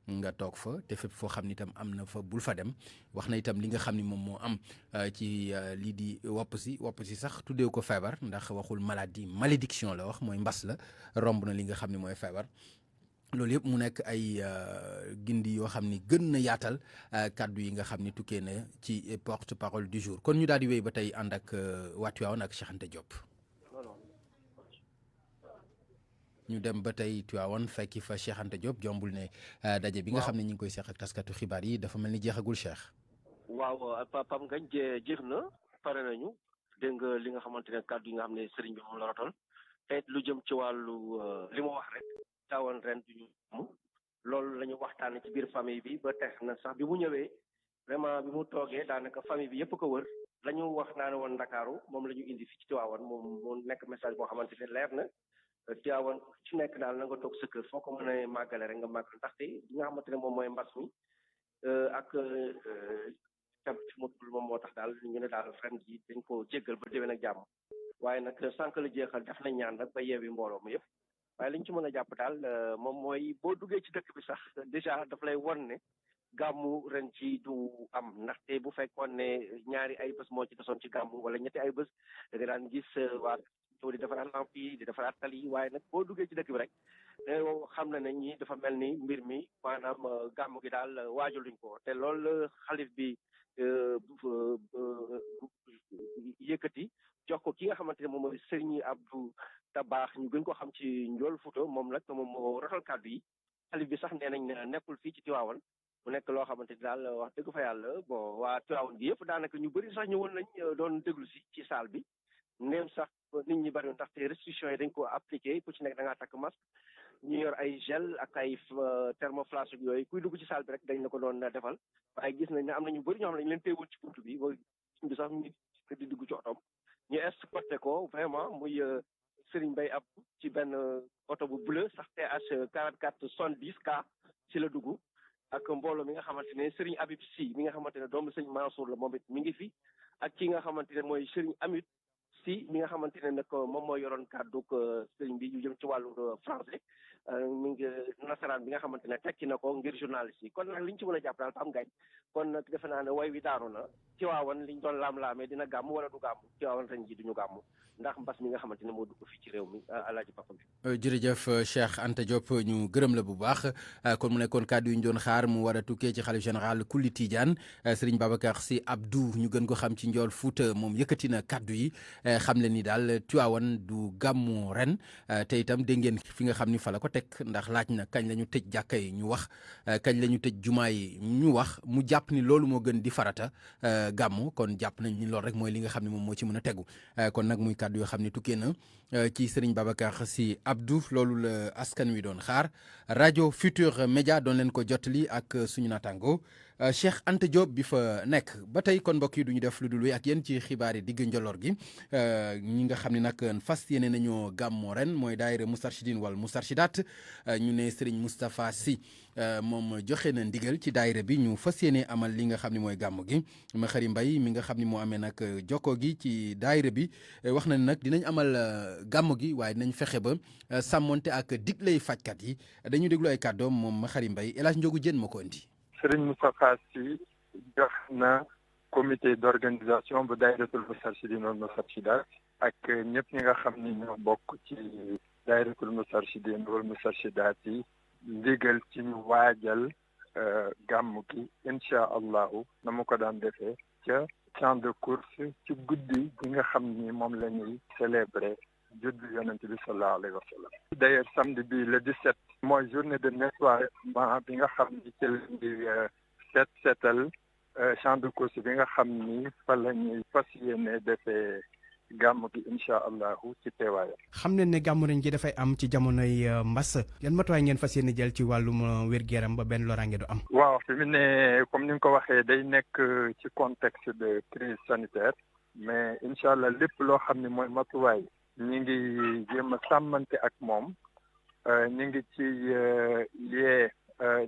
nga toog fa te fépp foo xam ni itam am na fa bul fa dem wax na itam li nga xam ni moom moo am ci lii di wopp si sax tuddee ko feebar ndax waxul maladie malédiction la wax mooy mbas la romb na li nga xam ni mooy feebar. loolu yëpp mu nekk ay gindi yoo xam ni gën na yaatal kàddu yi nga xam ni tukkee na ci porte parole du jour kon ñu daal di wéy ba tey ànd ak waa Tivaouane ak Cheikh Anta Diop. ñu dem ba tey Tivaouane fekki fa Cheikh Anta Diop jombul ne daje bi nga xam ne ñu ngi koy seq ak taskatu xibaar yi dafa mel ni jeexagul Cheikh. waaw Pam Ngañ jeex na pare nañu dégg nga li nga xamante ne kàddu yi nga xam ne sëriñ bi moom la rotal te lu jëm ci wàllu li ma wax rek. Tivaouane ren duñu am loolu la ñu waxtaanee ci biir famille bi ba tax na sax bi mu ñëwee vraiment bi mu toogee daanaka famille bi yëpp ko wër la ñu wax naa ne woon Ndakaaru moom la ñu indi fii ci Tivaouane moom moo nekk message boo xamante ne leer na Tivaouane ci nekk daal na nga toog sa kër foo ko mën a màggale rek nga màggal ndaxte li nga xamante ne moom mooy mbas mi ak tam fi mu tudd moom moo tax daal ñu ne daal ren ji dañ ko jéggal ba déwén ak jàmm waaye nag sànq la jeexal def nañ ñaan rek ba yeewi mbooloo mi yëpp. waaye li ñu ci mën a jàpp daal moom mooy boo duggee ci dëkk bi sax dèjà daf lay won ne gàmmu ren ci du am ndaxte bu fekkoon ne ñaari ay bés moo ci desoon ci gàmmu wala ñetti ay bés da nga daan gis waa di defaraat lamp yi di defaraat tali yi waaye nag boo duggee ci dëkk bi rek xam na ne ñi dafa mel ni mbir mi maanaam gàmmu gi daal waajaluñ ko te loolu xalif bi yëkkati jox ko ki nga xamante ne moom mooy Serigne Abdou Dabakh ñu gën ko xam ci Ndiol Fouta moom nag moom moo rotal kàddu yi xalif bi sax nee nañ ne nekkul fii ci Tivaouane mu nekk loo xamante ni daal wax dëgg fa yàlla bon waa Tivaouane gi yëpp daanaka ñu bëri sax ñëwoon nañ doon déglu si ci salle bi ndéem sax nit ñi bëri ndaxte restriction yi dañ ko appliqué ku ci nekk da ngaa takk masque ñu yor ay gel ak ay thermoflash yooyu kuy dugg ci salle bi rek dañ la ko doon defal waaye gis nañ ne am na ñu bëri ñoo xam ne dañ leen téewoon ci buntu bi ba bi sax ñu di dugg ci otom ñu escorté ko vraiment muy Serigne Mbaye ab ci benn oto bu bleu sax TH 44 70 K ci la dugg ak mbooloo mi nga xamante ne Serigne Habib Sy mi nga xamante ne doomu Serigne Mansour la moom it mi ngi fi ak ki nga xamante ne mooy Serigne Amit Sy mi nga xamante ne nag moom mooy yoroon kàddu Serigne bi yu jëm ci wàllu français mi ngi nasaraan bi nga xamante ne tekki na ko ngir journaliste yi kon nag li ñu ci mën a jàpp daal Pam Ngañ kon nag defe naa ne way wi daanu na Tivaouane liñ doon laam-laamee dina gàmm wala du gàmm Tivaouane ren ji duñu gàmm ndax mbas mi nga xamante ne moo dugg fii ci réew mi alaaji Papa bi jërëjëf Cheikh Anta Diop ñu gërëm la bu baax kon mu nekkoon kàddu yu ñu doon xaar mu war a tukkee ci xalif général kulli Tidiane Serigne Babacar Sy Abdou ñu gën ko xam ci Ndiol Fouta moom yëkkati na kàddu yi xam le ni daal Tivaouane du gàmmu ren te itam dégg ngeen fi nga xam ni fa la ko teg ndax laaj na kañ la ñu tëj jàkka yi ñu wax kañ la ñu tëj jumaa yi ñu wax mu jàpp ni loolu moo gën di farata gàmmu kon jàpp nañ ni loolu rek mooy li nga xam ne moom moo ci mën a tegu kon nag muy kàddu yoo xam ne tukkee na ci Serigne Babacar Sy Abdou loolu la askan wi doon xaar rajo Futur Média doon leen ko jottali ak suñu naataango Cheikh Anta Diop bi fa nekk ba tey kon mbokk yi du ñu def lu dul wéy ak yéen ci xibaar yi digg njoloor gi ñi nga xam ne nag fas yéene nañoo gàmmoo ren mooy daayira Moustarchidine wala Moustarchidaat ñu ne Serigne Moustapha Sy moom joxe na ndigal ci daayira bi ñu fas yéene amal li nga xam ne mooy gàmm gi Makhari Mbaye mi nga xam ne moo amee nag jokko gi ci daayira bi wax na nag dinañ amal gàmm gi waaye dinañ fexe ba sàmmonte ak diglay fajkat yi dañu déglu ay kàddoom moom Makhari Mbaye El Hadj Ndiogu Diène moo ko indi. Serigne Moustapha Sy jox na comité d'organisation bu daayiratul Moustarchidine wal Moustarchidaat ak ñëpp ñi nga xam ni ñoo bokk ci daayiratul Moustarchidine wal Moustarchidaat yi ndigal ci ñu waajal gàmm gi incha allahu na mu ko daan defee ca champ de course ci guddi gi nga xam ni moom la ñuy célébrer juddu yonent bi sallallahu alayhi wa sallam. D'ailleurs samedi bi le 17 mooy journée de nettoiement bi nga xam ni ci la ñuy seetal champ de course bi nga xam ni fa la ñuy fas yéene defee gàmm gi incha allahu ci teewaayam. xam ne gàmmu ren ji dafay am ci jamonoy mbas yan matuwaay ngeen fas yéene jël ci wàllum wér-gu-yaram ba benn loraange du am. waaw fi mu ne comme ni nga ko waxee day nekk ci contexte de crise sanitaire mais incha allah lépp loo xam ne mooy matuwaay ñi ngi jéem a sàmmante ak moom ñi ngi ci yee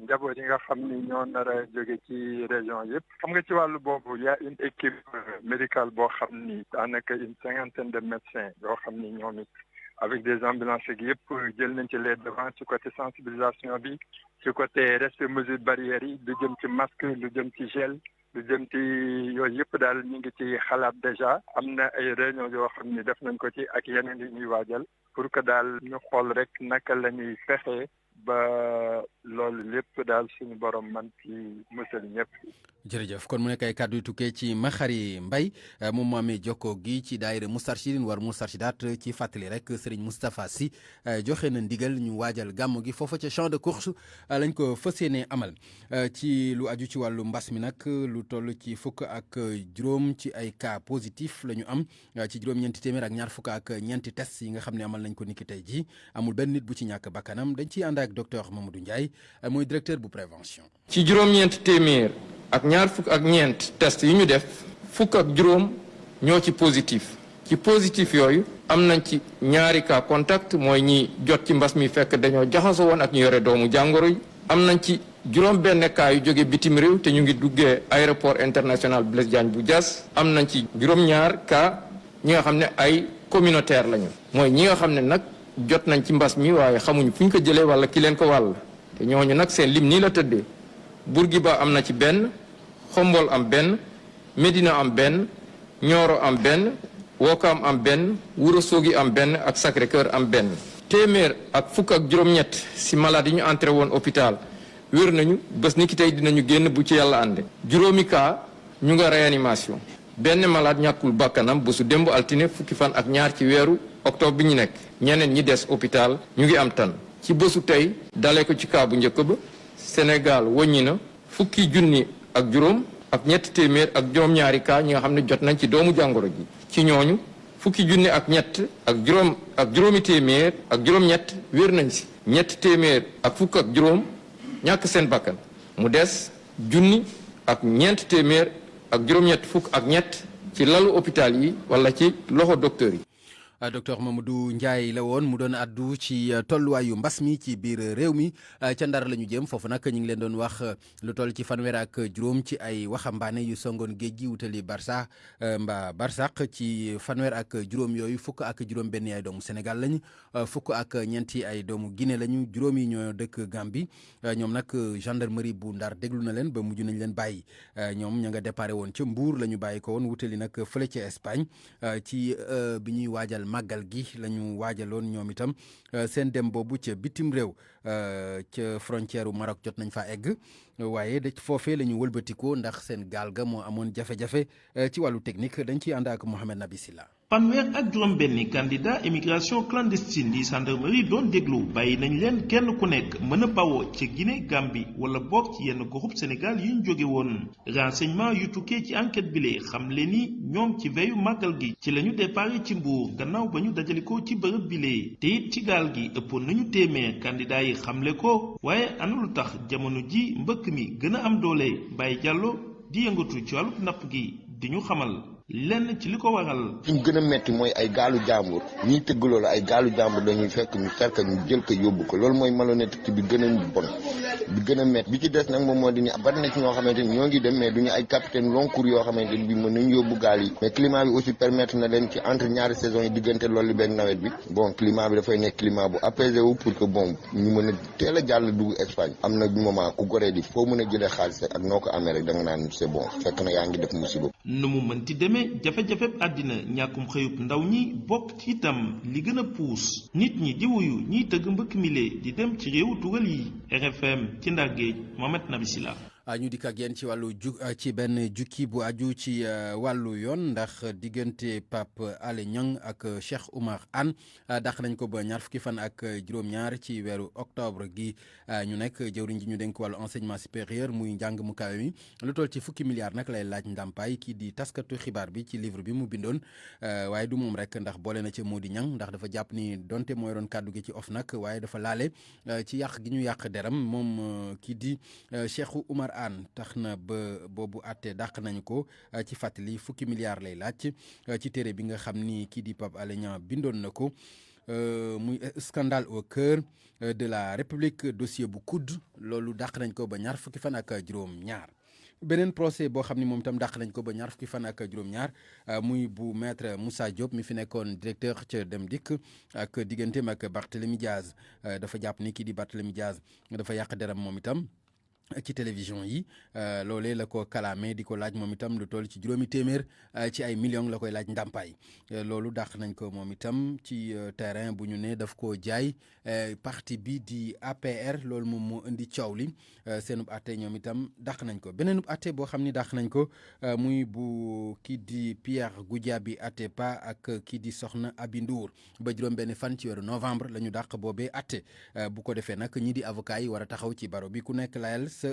njaboot yi nga xam ni ñoo nar a jóge ci région yëpp xam nga ci wàllu boobu y a une équipe médicale boo xam ni daanaka une 50aine de médecins yoo xam ni ñoom it avec des ambulances ak yëpp jël nañ ci les devants ci côté sensibilisation bi ci côté respect mesures barrières yi lu jëm ci masque lu jëm ci gel lu jëm ci yooyu yëpp daal ñu ngi ci xalaat déjà am na ay réunion yoo xam ni def nañ ko ci ak yeneen yi ñuy waajal pour que daal ñu xool rek naka la ñuy fexe ba loolu lépp daal suñu borom man ci musal ñëpp. jërëjëf kon mu nekk ay kàddu yu tukkee ci Makhari Mbaye moom moo amee jokkoo gi ci daayira Moustarchidine war Moustarchidaat ci fàttali rek Serigne Moustapha Sy joxe na ndigal ñu waajal gàmmu gi foofa ca champ de course lañ ko fas yéenee amal ci lu aju ci wàllu mbas mi nag lu toll ci fukk ak juróom ci ay cas positif la ñu am ci juróom-ñeenti téeméer ak ñaar fukk ak ñeenti test yi nga xam ne amal nañ ko niki tey jii amul benn nit bu ci ñàkk bakkanam dañ ciy ànd ak docteur Mamadou Ndiaye mooy directeur bu prévention. ci juróom-ñeenti téeméer ak ñaar fukk ak ñeent test yi ñu def fukk ak juróom ñoo ci positif ci positif yooyu am nañ ci ñaari cas contact mooy ñi jot ci mbas mi fekk dañoo jaxasoo woon ak ñu yore doomu jàngoro yi am nañ ci juróom benn cas yu jóge bitim réew te ñu ngi duggee aéroport international Blaise Diagne bu Diass am nañ ci juróom-ñaar cas ñi nga xam ne ay communautaire lañu mooy ñi nga xam ne nag jot nañ ci mbas mi waaye xamuñ fu ñu ko jëlee wala ki leen ko wàll te ñooñu nag seen lim nii la tëddee Bourguiba am na ci benn Xombol am benn Médina am benn Nioro am benn Wokam am benn Ourossogui am benn ak Sacré-Cœur am benn téeméer ak fukk ak juróom-ñett si malade yi ñu entré woon hôpital wér nañu bés ni ki tey dinañu génn bu ci yàlla ànde juróomi cas ñu nga réanimation benn malade ñàkkul bakkanam bésu démb altine fukki fan ak ñaar ci weeru octobre bi ñu nekk ñeneen ñi des hôpital ñu ngi am tan ci bésu tey dalee ko ci cas bu njëkk ba Sénégal wàññi na fukki junni ak juróom ak ñetti téeméer ak juróom-ñaari cas ñi nga xam ne jot nañ ci doomu jàngoro ji ci ñooñu fukki junni ak ñett ak juróomi téeméer ak juróom-ñett wér nañ si ñetti téeméer ak fukk ak juróom ñàkk seen bakkan mu des junni ak ñeent téeméer ak juróom-ñett fukk ak ñett ci lalu hôpital yi wala ci loxo docteur yi. docteur Mamadou Ndiaye la woon mu doon addu ci tolluwaayu mbas mi ci biir réew mi ca Ndar la ñu jëm foofu nag ñu ngi leen doon wax lu toll ci fanweer ak juróom ci ay waxambaane yu songoon géej gi wutali Barça mbaa Barsaq ci fanweer ak juróom yooyu fukk ak juróom benn ay doomu Sénégal lañu fukk ak ñeenti ay doomu Guinée lañu juróom yi ñoo dëkk Gambie ñoom nag gendarmerie bu Ndar déglu na leen ba mujj nañ leen bàyyi ñoom ña nga déparé woon ca Mbour la ñu bàyyi ko woon wutali nag fële ca Espagne ci bi ñuy waajal màggal gi la ñu waajaloon ñoom itam seen dem boobu ca bitim réew ca frontière u Maroc jot nañ faa egg waaye da foofee la ñu wëlbatikoo ndax seen gaal ga moo amoon jafe-jafe ci wàllu technique dañ ciy ànd ak Mohamed Nabi Silla fanweer ak juróom benni candidat immigration clandestine yi gendarmerie doon déglu bàyyi nañ leen kenn ku nekk mën a bawoo ca Guinée Gambie wala bokk ci yenn goxub Sénégal yi ñu jóge woon renseignement yu tukkee ci enquête bi lee xam le ni ñoom ci veyu màggal gi ci la ñu déparé ci Mbour gannaaw ba ñu dajalikoo ci bërëb bi lee te it ci gaal gi ëppoon nañu téeméer candidat yi xamle ko waaye ana lu tax jamono ji mbëkk mi gën a am doole Baye Diallo di yëngatu ci wàllu napp gi di ñu xamal lenn ci li ko waral. fi ñu gën a metti mooy ay gaalu jàmbur ñiy tëgg loolu ay gaalu jàmbur dañuy fekk ñu ferka ñu jël ko yóbbu ko loolu mooy malhonnêteté bi gën a bon bi gën a metti bi ci des nag moom moo di ni bari na ci ñoo xamante ni ñoo ngi dem mais duñu ay capitaine long cours yoo xamante ni bi mën nañu yóbbu gaal yi mais climat bi aussi permettre na leen ci entre ñaari saison yi diggante loolu benn nawet bi bon climat bi dafay nekk climat bu apaisé wu pour que bon ñu mën a teel a jàll dugg Espagne am na moment ku goree di foo mën a jëlee xaalis ak noo ko amee rek da nga naan c'est bon fekk na yaa ngi def musiba. nu mu mënti demee jafe-jafe àddina ñàkkum xëyub ndaw ñi bokk ci itam li gën a puus nit ñi di wuyu ñiy tëgg mbëkk mile di dem ci réewu tugal yi RFM ci Ndar Géej Mohamed Nabi Silla ñu dikk ak yéen ci wàllu ci benn jukki bu aju ci wàllu yoon ndax diggante Pape Alé Niang ak Cheikh Oumar Anne dàq nañ ko ba ñaar fukki fan ak juróom-ñaar ci weeru octobre gi ñu nekk jëwriñ ji ñu dénk wàllu enseignement supérieur muy njàng mu kawe mi lu toll ci fukki milliards nag lay laaj ndàmpaay kii di taskatu xibaar bi ci livre bi mu bindoon waaye du moom rek ndax boole na ci Mody Niang ndax dafa jàpp ni donte mooy doon kàddu gi ci OFNAC waaye dafa laale ci yàq gi ñu yàq deram moom kii di Cheikh Oumar Anne tax na ba boobu àtte dàq nañu ko ci fàttali fukki milliards lay laaj ci téere bi nga xam ni kii di Pape Alé Niang bindoon na ko muy scandale au cœur de la République dossier bu kudd loolu dàq nañ ko ba ñaar fukki fan ak juróom-ñaar beneen procès boo xam ni moom itam dàq nañ ko ba ñaar fukki fan ak juróom-ñaar muy bu maître Moussa Diop mi fi nekkoon directeur ca Dem Dikk ak digganteem ak Barthélémy Diaz dafa jàpp ni kii di Barthélémy Diaz dafa yàq deram moom itam ci télévision yi loolee la ko kalaame di ko laaj moom itam lu toll ci juróomi téeméer ci ay millions la koy laaj ndàmpaay loolu dàq nañ ko moom itam ci terrain bu ñu ne daf ko jaay parti bi di APR loolu moom moo indi coow li seenub atte ñoom itam dàq nañ ko beneenub atte boo xam ni dàq nañ ko muy bu kii di Pierre Goudiaby Atepa ak kii di Soxna Abi Ndour ba juróom benn fan ci weeru novembre la ñu dàq boobee atte bu ko defee nag ñii di avocat yi war a taxaw ci baro bi ku nekk layal sa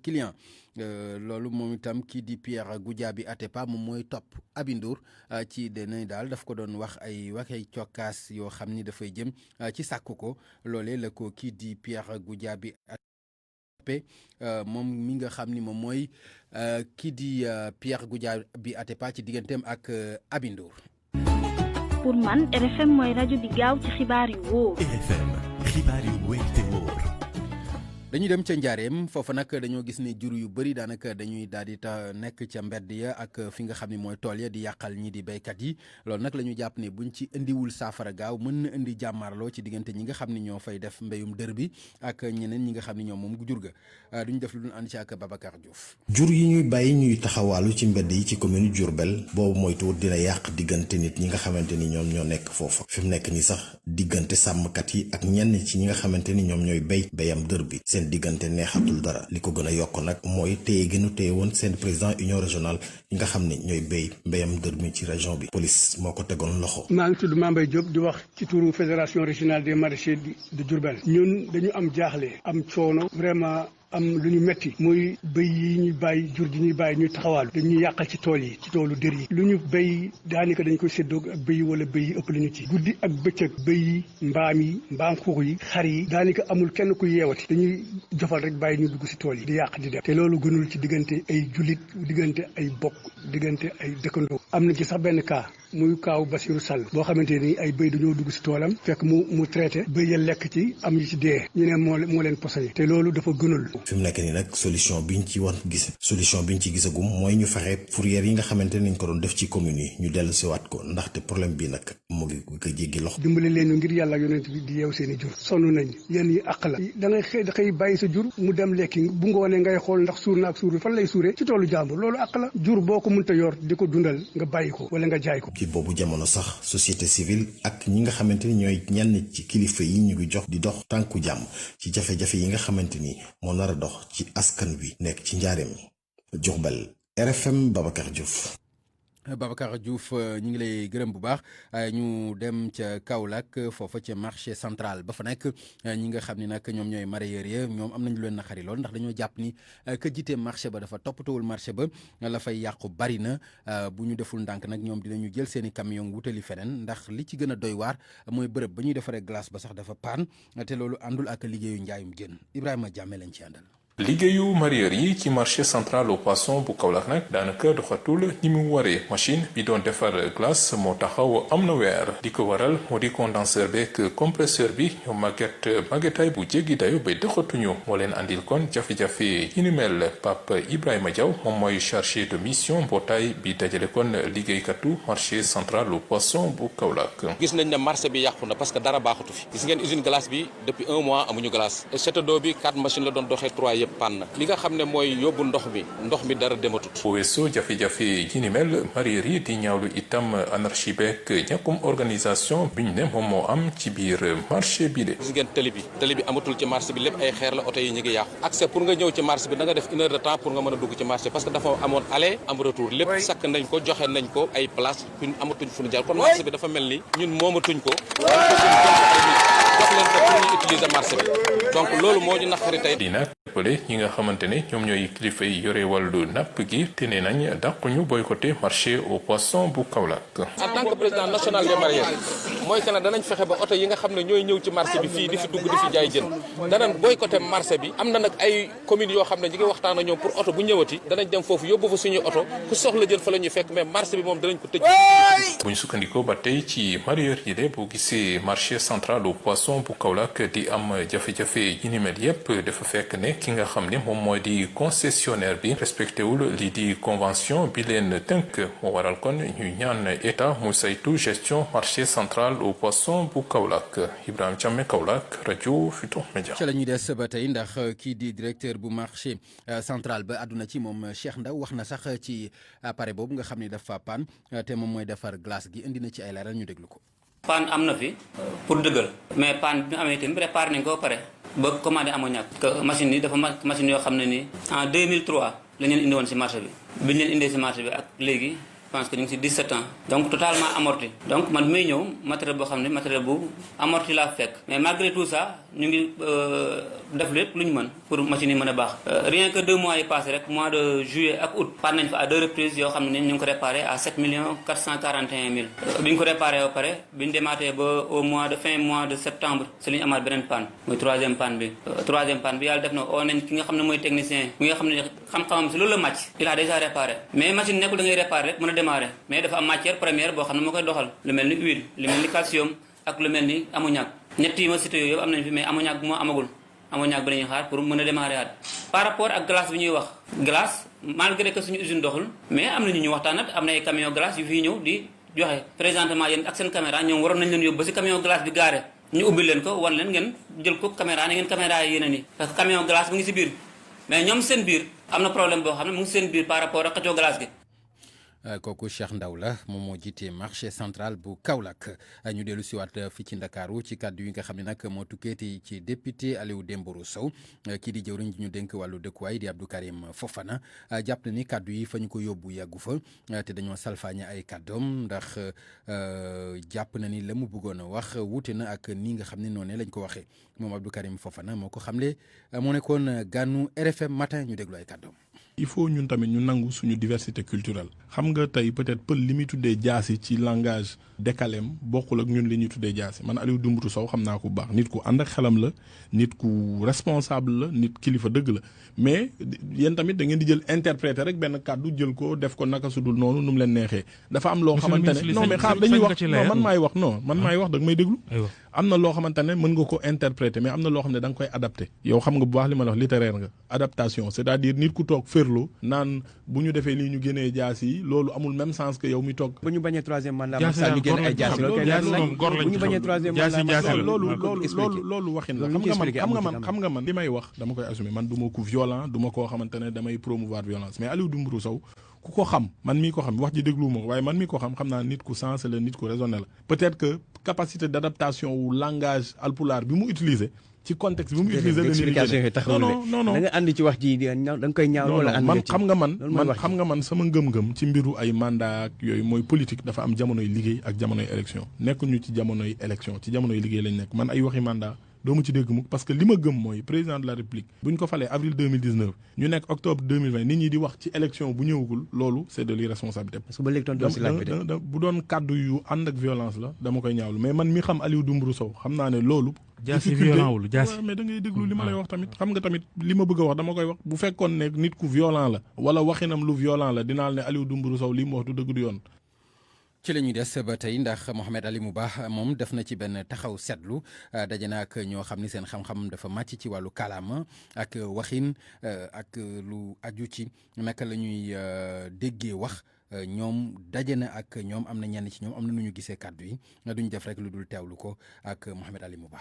client loolu moom itam kii di Pierre Goudiaby Atepa moom mooy topp Abi Ndour ci dene daal daf ko doon wax ay waxee cokkaas yoo xam ni dafay jëm ci sàkku ko loolee la ko kii di Pierre Goudiaby Atepa moom mi nga xam ni moom mooy kii di Pierre Goudiaby Atepa ci digganteem ak Abi Ndour. Pour man RFM mooy rajo bi gaaw ci xibaar yu wóor. RFM xibaar yu wóor te wóor. dañuy dem ca Njaareem foofa nag dañoo gis ne jur yu bëri daanaka dañuy daal di nekk ca mbedd ya ak fi nga xam ne mooy tool ya di yàqal ñi di béykat yi loolu nag la ñu jàpp ne buñ ci indiwul saafara gaaw mën na indi jàmmaarloo ci diggante ñi nga xam ne ñoo fay def mbéyum dër bi ak ñeneen ñi nga xam ne ñoom moom jur ga duñ def lu dul ànd ci ak Babacar Diouf. jur yi ñuy bàyyi ñuy taxawaalu ci mbedd yi ci commune Diourbel boobu moytu dina yàq diggante nit ñi nga xamante ni ñoom ñoo nekk foofa fi mu nekk ni sax diggante sàmmkat yi ak ñenn ci ñi nga xamante ni ñoom ñooy béyam dër bi seen diggante neexatul dara li ko gën a yokk nag mooy téye gënu téye woon seen président union régionale yi nga xam ne ñooy mbéyam dër mi ci région bi police moo ko tegoon loxo. maa ngi tudd Mambay Diop di wax ci turu fédération régionale des maraîchers de Diourbel ñun dañu am jaaxle am coono vraiment am lu ñu metti muy béy yi ñuy bàyyi jur gi ñuy bàyyi ñuy taxawaalu dañuy yàqal ci tool yi ci toolu dër yi lu ñu béy daanaka dañ koy séddoog ak béy wala béy yi ëpp la ñu ci guddi ak bëccëg béy yi mbaam xuux yi xar yi daanaka amul kenn ku yeewati dañuy jofal rek bàyyi ñu dugg si tool yi di yàq di dem te loolu gënul ci diggante ay jullit diggante ay bokk diggante ay dëkkandoo am na ci sax benn cas muy kaaw Basirou Sall boo xamante ni ay béy dañoo dugg si toolam fekk mu traité béy ya lekk ci am yi ci dee ñu ne moo leen posé te loolu dafa gënul. fi mu nekk nii nag solution biñ ci gisagum mooy ñu fexe fourrière yi nga xamante ni ñu ko doon def ci commune yi ñu dellu siwaat ko ndaxte problème bi nag mu ngi ko jéggi loxo. dimbale leen ñu ngir yàlla yonent bi di yeew seen i jur sonn nañ yéen yi àq la da ngay xëy bàyyi sa jur mu dem lekki bu ngoonee ngay xool ndax suur na ak suur bi fan lay suuree ci toolu jàmbur loolu àq la jur boo ko mënta yor di ko dundal nga bàyyi ko wala nga jaay ko. ci boobu jamono sax société civile ak ñi nga xamante ni ñooy ñenn ci kilifa yi ñu ngi jox di dox tànku jàmm ci jafe-jafe yi nga xamante ni moo nar a dox ci askan wi nekk ci njaareem Diourbel RFM Babacar Diouf. Babacar Diouf ñu ngi lay gërëm bu baax ñu dem ca Kaolack foofa ca marché central ba fa nekk ñi nga xam ne nag ñoom ñooy mareyeur yi ñoom am nañu leen naqari lool ndax dañoo jàpp ni ka jiite marché ba dafa toppatawul marché ba la fay yàqu bari na bu ñu deful ndànk nag ñoom dinañu jël seen i camion wutali feneen ndax li ci gën a doy waar mooy bërëb ba ñuy defaree glace ba sax dafa paan te loolu àndul ak liggéeyu njaayum jën Ibrahima Diame lañ ci àndal. liggéeyu mareyeur yi ci marché central au poisson bu Kaolack nag daanaka doxatul ni mu waree machine bi doon defar glace moo taxaw am na weer di ko waral moo di condenseur beeg compresseur bi ñoo màggetaay bu jéggi dayo ba doxatuñu moo leen andil kon jafe-jafe yi ni mel Pape Ibrahima Diaw moom mooy chargé de mission mbootaay bi dajale kon liggéeykatu marché central au poisson bu Kaolack. gis nañ ne marché bi yàqu na parce que dara baaxatu fi gis ngeen usine glace bi depuis 1 mois amuñu glace château d'eau bi 4 machines la doon doxee 3 pann li nga xam ne mooy yóbbu ndox mi dara dematut. bu weesoo jafe-jafe yi ni mel mareyeur yi di ñaawlu itam anarchie beeg ñàkkum organisation biñ ne moom moo am ci biir marché bi de. gis ngeen tëli bi amatul ci marché bi lépp ay xeer la oto yi ñu ngi yàqu accès pour nga ñëw ci marché bi da nga def 1 heure de temps pour nga mën a dugg ci marché parce que dafa amoon aller am retour lépp sakk nañ ko joxe nañ ko ay place ñun amatuñ fu ñu jaar kon marché bi dafa mel ni ñun moomatuñ ko jox leen ko pour ñu utiliser marché bi donc loolu moo ñu naqari tey. ñi nga xamante ne ñoom ñooy kilifa yi yore wàllu napp gi te ne nañ dàquñu boycotté marché au poisson bu Kaolack. en tant que président national des mareyeurs mooy que ne danañ fexe ba oto yi nga xam ne ñooy ñëw ci marché bi fii di fi dugg di fi jaay jën danañ boycotté marché bi am na nag ay communes yoo xam ne ñu ngi waxtaan ak ñoom pour oto bu ñëwati danañ dem foofu yóbbu fa suñuy oto ku soxla jën fa la ñuy fekk mais marché bi moom danañ ko tëj. bu ñu sukkandikoo ba tey ci mareyeur yi de boo gisee marché central au poisson bu Kaolack di am jafe-jafe yi ni mel yépp dafa fekk ne ki nga xam ni moom mooy di concessionnaire bi respecté wul lii di convention bi leen tënk moo waral kon ñuy ñaan état mu saytu gestion marché central au poisson bu Kaolack Ibrahima Thiamé Kaolack rajo Futurs Médias. ca la ñuy des ba tey ndax kii di directeur bu marché central ba àdduna ci moom Cheikh Ndaw wax na sax ci appareil boobu nga xam ne dafa panne te moom mooy defar glace gi indi na ci ay leeral ñu déglu ko. panne am na fi pour dëggal mais panne bi ñu amee tamit réparé nañ ko ba pare ba commandé ammoniac que machine yi dafa machine yoo xam ne nii en 2003 la ñu leen indi woon si marché bi bi ñu leen indee si marché bi ak léegi je pense que ñu ngi si 17 ans donc totalement amorti donc man may ñëw matériel boo xam ne matériel bu amorti laa fekk mais malgré tout ça ñu ngi def lépp lu ñu mën pour machine yi mën a baax rien que 2 mois yi passé rek mois de juillet ak août panne nañ fa à 2 reprises yoo xam ne ñu ngi ko réparé à 7 441 000 bi ñu ko réparé ba pare bi ñu demaatee ba au mois de fin mois de septembre si la ñu amaat beneen panne mooy troisième panne bi yàlla def na oo nañ ki nga xam ne mooy technicien mi nga xam ne xam-xamam si loolu la màcc il a déjà réparé mais machine nekkul da ngay réparé rek mën a démarrer mais dafa am matière première boo xam ne moo koy doxal lu mel ni huile lu mel ni calcium ak lu mel ni ammoniac ñett yi ma cité yooyu yëpp am nañ fi mais ammoniac bu moo amagul ammoniac bi la ñuy xaar pour mën a démarrer waat par rapport ak glace bi ñuy wax glace malgré que suñu usine doxul mais am na ñu waxtaanat am na ay camion glace yu fii ñëw di joxe présentement yéen ak seen caméra ñoom waroon nañ leen yóbbu ba si camion glace bi gaare ñu ubbi leen ko wan leen ngeen jël ko caméra ne ngeen caméra yi yeneen yi parce que camion glace mu ngi si biir mais ñoom seen biir am na problème boo xam ne mu ngi seen biir par rapport ak xëccoo glace gi. kooku Cheikh Ndaw la moom moo jiite marché central bu Kaolack ñu dellu siwaat fii ci Ndakaaru ci kàddu yi nga xam ne nag moo tukkeeti ci député Aliou Dembourou Sow kii di jëwriñ ji ñu dénk wàllu dëkkuwaay di Abdou Karim Fofana jàpp na ni kàddu yi fa ñu ko yóbbu yàggu fa te dañoo salfaañe ay kàddoom ndax jàpp na ni la mu bëggoon a wax wuute na ak ni nga xam ne noonu lañ ko waxee moom Abdou Karim Fofana moo ko xamle moo nekkoon gànnu RFM matin ñu déglu ay kàddoom. il faut ñun tamit ñu nangu suñu diversité culturelle xam nga tey peut-être pël li muy tuddee jaasi ci langage décalém bokkul ak ñun li ñuy tuddee jaasi man Aliou Dembourou Sow xam naa ko bu baax nit ku ànd ak xelam la nit ku responsable la nit kilifa dëgg la mais yéen tamit da ngeen di jël interpréter rek benn kàddu jël ko def ko naka sudul noonu nu mu leen neexee dafa am loo xamante ne non mais xaar dañuy wax non man maay wax non man maay wax da nga may déglu am na loo xamante ne mën nga ko interpréter mais am na loo xam ne da nga koy adapté yow xam nga bu baax li ma la wax littéraire nga adaptation c'est-à-dire nit ku toog ferlo naan bu ñu defee lii ñu génnee jaas yi loolu amul même sens que yow mi toog bu ñu bañee troisième mandat ñu génne ay jaas bu ñu bañee troisième mandat loolu waxin la xam nga man li may wax dama koy assumer man du ma ku violent du ma koo xamante ne damay promouvoir violence mais Aliou Dembourou Sow ku ko xam man mii ko xam wax ji déglu ma ko waaye man mii ko xam naa nit ku sensé la nit ku raisonné la peut-être que capacité d'adaptation wu langage alpulaar bi mu utiliser ci contexte bi mu utiliser non da nga ànd ci wax ji da nga koy ñaaw wala ànd man xam nga man sama ngëm-ngëm ci mbiru ay mandat ak yooyu mooy politique dafa am jamonoy liggéey ak jamonoy élection nekkuñu ci jamonoy élection ci jamonoy liggéey lañ nekk man ay waxi mandat doo ma ci dégg mukk parce que li ma gëm mooy président de la république bu ñu ko falee avril 2019 ñu nekk octobre 2020 nit ñi di wax ci élection bu ñëwagul loolu c'est de l'irresponsabilité parce que ba léegi doon si laaj bi de bu doon kàddu yu ànd ak violence la dama koy ñaawlu mais man mi xam Aliou Dembourou Sow xam naa ne loolu jaasi violent wul jaasi mais da ngay déglu li ma lay wax tamit xam nga tamit li ma bëgg a wax dama koy wax bu fekkoon ne nit ku violent la wala waxinam lu violent la dinaa ne Aliou Dembourou Sow li mu wax du dëgg du yoon ci la ñuy des ba tey ndax Mohamed Ali Mouba moom def na ci benn taxaw seetlu daje na ak ñoo xam ni seen xam-xam dafa màcc ci wàllu kàllaama ak waxin ak lu aju ci naka la ñuy déggee wax ñoom daje na ak ñoom am na ñenn ci ñoom am na nu ñu gisee kàddu yi duñ def rek lu dul teewlu ko ak Mohamed Ali Mouba.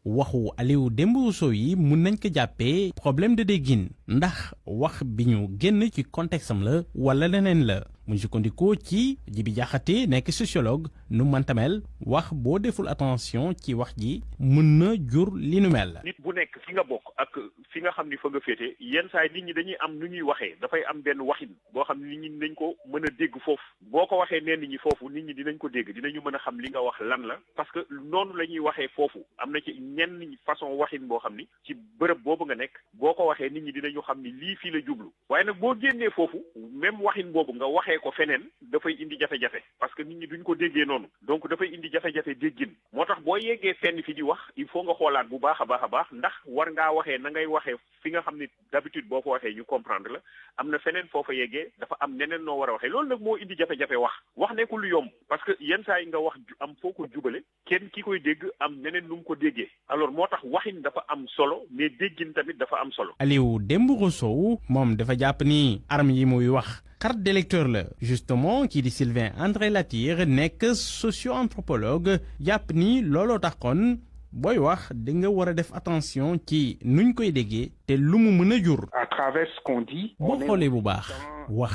waxu Aliou Dembourou Sow yi mun nañ ko jàppee problème de déggin ndax wax bi ñu génn ci contexte am la wala leneen la mu sukkandikoo ci Jibi Jaxate nekk sociologue nu mantamel wax boo deful attention ci wax ji mun na jur li nu mel. nit bu nekk fi nga bokk ak fi nga xam ni fa nga féete yenn saa yi nit ñi dañuy am nu ñuy waxee dafay am benn waxin boo xam ni nit ñi dañ ko mën a dégg foofu boo ko waxee neen ñi foofu nit ñi dinañ ko dégg dinañu mën a xam li nga wax lan la parce que noonu la ñuy waxee foofu am na ci ñenn façon waxin boo xam ni ci bërëb boobu nga nekk boo ko waxee nit ñi dinañu xam ni lii fii la jublu waaye nag boo génnee foofu même waxin boobu nga waxee ko feneen dafay indi jafe-jafe parce que nit ñi duñ ko déggee noonu donc dafay indi jafe-jafe déggin moo tax boo yeggee fenn fi di wax il faut nga xoolaat bu baax a baax ndax war ngaa waxee na ngay waxee fi nga xam ne d'habitude boo ko waxee ñu comprendre la am na feneen foo fa yeggee dafa am neneen noo war a waxee loolu nag moo indi jafe-jafe wax nekkul lu yomb parce que yenn saa yi nga wax am foo ko jubale kenn ki koy dégg am neneen nu mu ko déggee alors moo tax waxin dafa am solo mais déggin tamit dafa am solo. Aliou Dembourou Sow moom dafa jàpp ni arme yi muy wax carte d'électeur la justement kii di Sylvain André Latyr nekk socio-anthropologue jàpp ni looloo tax kon booy wax di nga war a def attention ci nuñ koy déggee te lu mu mën a jur. à travers ce qu'on dit. boo xoolee bu baax wax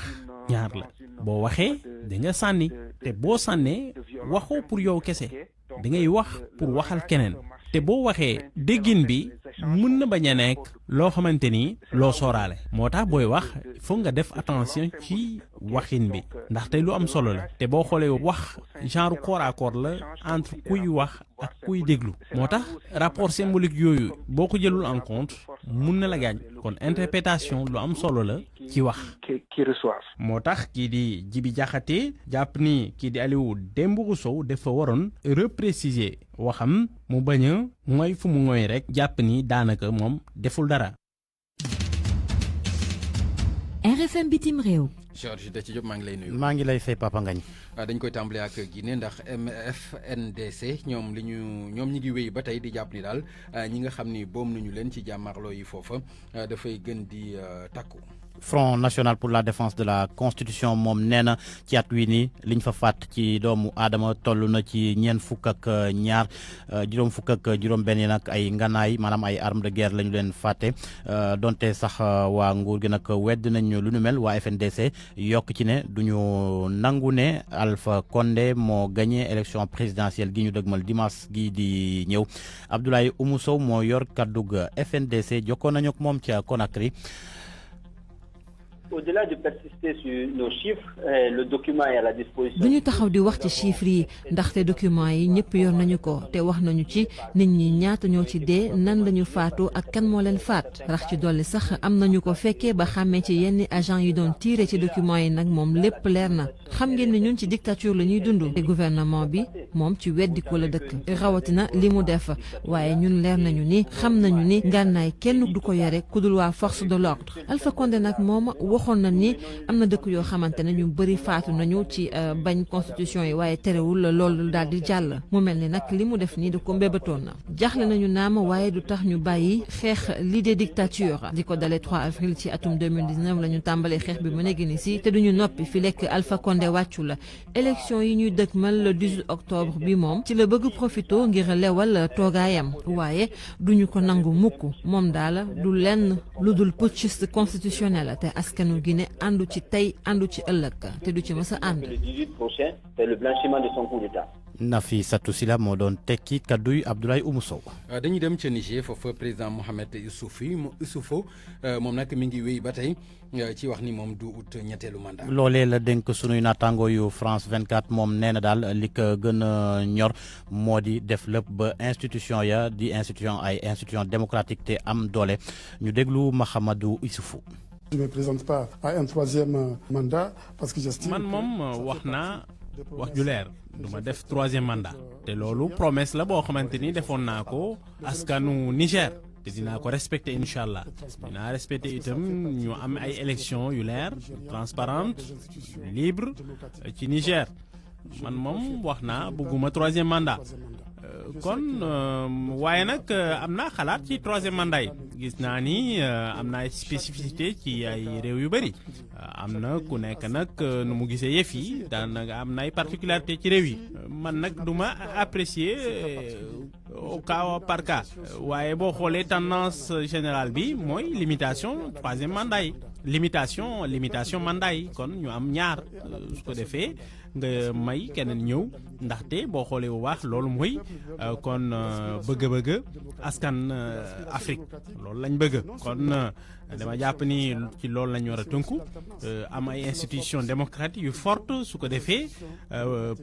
ñaar la boo waxee da nga sànni te boo sànnee waxoo pour yow kese da ngay wax pour waxal keneen te boo waxee déggin bi mën na bañ a nekk loo xamante ni loo sooraale moo tax booy wax foog nga def attention ci waxin bi ndaxte lu am solo la te boo xoolee wax genre corps à corps la entre kuy wax ak kuy déglu moo tax rapport symbolique yooyu boo ko jëlul en compte mun na la gaañ kon interprétation lu am solo la ci wax moo tax kii di Djibi Diakhaté jàpp ni kii di Aliou Dembourou Sow dafa waroon repréciser waxam mu bañ a mooy fu mu mooy rek jàpp ni daanaka moom deful dara. RFM bitim réew. Georges da ci Diop maa ngi lay nuyu. maa ngi lay fay Papa Ngagne. dañ koy tàmbalee ak Guinée ndax FNDC ñoom ñi ngi wéy ba tey di jàpp ni daal ñi nga xam ni boom nañu leen ci jàmmarloo yi foofa dafay gën di takku. Front national pour la défense de la constitution moom nee na ci at wi ni liñ fa faat ci doomu aadama toll na ci ñeent fukk ak ñaar juróom fukk ak juróom benn yi nag ay nganaay maanaam ay armes de guerre la ñu leen fàtte donte sax waa nguur gi nag wedd nañ lu nu mel waa FNDC yokk ci ne duñu nangu ne Alpha Condé moo gagné élection présidentielle gi ñu dëgmal dimanche gi di ñëw Abdoulaye Oumou Sow moo yor kaddug FNDC jokkoon nañu ak moom ca Conakry. Au-delà de persister sur nos chiffres, le document est à la disposition. duñu taxaw di wax ci chiffres yi ndaxte document yi ñëpp yor nañu ko te wax nañu ci nit ñi ñaata ñoo ci dee nan lañu faatoo ak kan moo leen faat rax ci dolli sax am nañu ko fekkee ba xàmmee ci yenn agent yi doon tiire ci document yi nag moom lépp leer na xam ngeen ni ñun ci dictature la ñuy dund te gouvernement bi moom ci weddi ko la dëkk rawatina li mu def waaye ñun leer nañu ni xam nañu ni ngànnaay kenn du ko yore ku dul waa force de l'ordre Alpha Condé nag moom waxoon na ni am na dëkk yoo xamante ne ñu bëri faatu nañu ci bañ constitution yi waaye terewul loolu daal di jàll mu mel ni nag li mu def nii da ko mbébatoon na jaxle nañu naam waaye du tax ñu bàyyi xeex l'idée dictature di ko dalee 3 avril ci atum 2019 la ñu tàmbalee xeex bi mu nekk ni si te duñu noppi fi lekk Alpha Condé wàccu la élection yi ñuy dëkkmal le 18 octobre bi moom ci la bëgg profito ngir lewal toogaayam waaye duñu ko nangu mukk moom daal du lenn lu dul putschiste constitutionnel te askanu Guinée àndu ci tey àndu ci ëllëg te du ci mës a ànd. Le 18 prochain, c'est le blanchiment de son coup d'État. Nafissatou Sylla moo doon tekki kadduy Abdoulaye Oumou Sow. dañuy dem ca Niger foofu président Mohamed Issoufou moom nag mi ngi wéy ba tey ci wax ni moom du ut ñetteelu mandat. loolee la dénk sunuy naataango yu France 24 moom nee na daal li ko gën a ñor moo di def lépp ba institution ya di ay institution démocratique te am doole ñu déglu Mahamadou Issoufou. Je ne me présente pas à un troisième mandat parce que j'estime. man moom wax naa wax ju leer du ma def troisième mandat te loolu promesse la boo xamante ni defoon naa ko askanu Niger te dinaa ko respecté incha allah dinaa respecté itam ñu am ay élections yu leer transparente libre ci Niger man moom wax naa bëgguma troisième mandat. kon waaye nag am naa xalaat ci troisième mandat yi gis naa ni am na ay spécificité ci ay réew yu bëri am na ku nekk nag nu mu gisee yëf yi daanaka am na ay particularité ci réew yi man nag du ma apprécier au cas par cas waaye boo xoolee tendance générale bi mooy limitation troisième mandat yi limitation mandat yi kon ñu am ñaar su ko defee nga may keneen ñëw ndaxte boo xoolee bu baax loolu mooy kon bëgg-bëgg askan Afrique loolu lañ bëgg kon dama jàpp ni ci loolu lañ war a tënku am ay institutions démocratiques yu forte su ko defee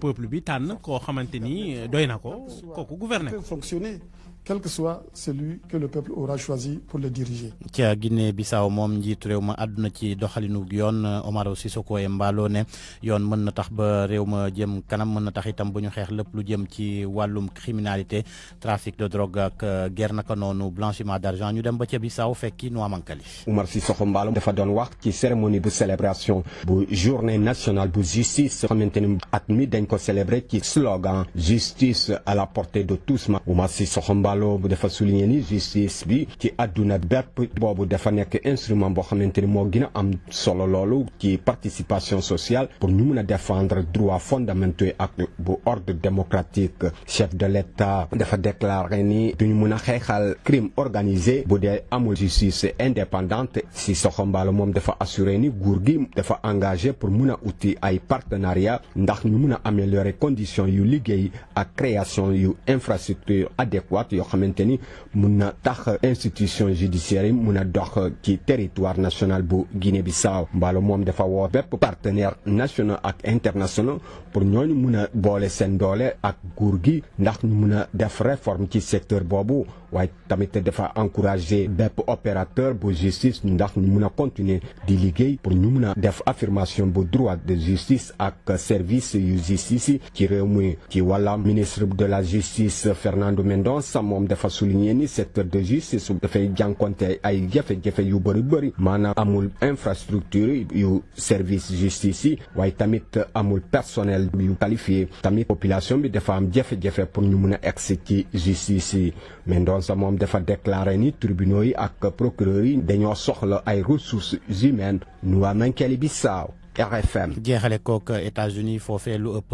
peuple bi tànn koo xamante ni doy na ko kooku gouverner. Fonctionner quel que soit celui que le peuple aura choisi pour le diriger. ca Guinée-Bissau moom njiitu réew ma àdduna ci doxalinu yoon Umaro Sissoco Embalo ne yoon mën na tax ba réew ma jëm kanam mën na tax itam bu ñu xeex lépp lu jëm ci wàllum criminalité trafic de drogue ak guerre naka noonu blanchiment d'argent ñu dem ba ca Bissau fekki Noa Mankali. Umaro Sissoco Embalo dafa doon wax ci cérémonie bu célébration bu journée nationale bu justice xamante ni at mi dañ ko célébrer ci slogan justice à la portée de tous. Umaro Sissoco Embalo bu dafa souligner ni justice bi ci àdduna bépp boobu dafa nekk instrument boo xamante ni moo gën a am solo loolu ci participation sociale pour ñu mun a défendre droits fondamentaux ak bu ordre démocratique. Chef de l'État dafa déclaré ni duñu mun a xeexal crime organisé bu dee amul justice indépendante. Sissoco Embalo moom dafa assuré ni nguur gi dafa engagé pour mun a uti ay partenariat ndax ñu mun a améliorer conditions yu liggéey ak création yu infrastructure adéquate yoo xamante ni mun na tax institution judiciaire yi mun a dox ci territoire national bu Guinée-Bissau. Embalo moom dafa woo bépp partenaire national ak international pour ñooñu mun a boole seen doole ak nguur gi ndax ñu mun a def réforme ci secteur boobu waaye tamit dafa encourager bépp opérateur bu justice ndax ñu mun a continuer di liggéey pour ñu mun a def affirmation bu droit de justice ak service yu justice yi ci réew mi. ci wàlla ministre de la justice Fernando Mendonça moom dafa souligner ni secteur de justice dafay jànkonte ay jafe-jafe yu bëri maanaam amul infrastructure yu service justice yi waaye tamit amul personnel yu qualifié tamit population bi dafa am jafe-jafe pour ñu mun a egsi ci justice yi. Mendonça moom dafa déclaré ni tribunaux yi ak procureurs yi dañoo soxla ay ressources humaines. Noa Mankali Bissau RFM. jeexale kook États-Unis foofee lu ëpp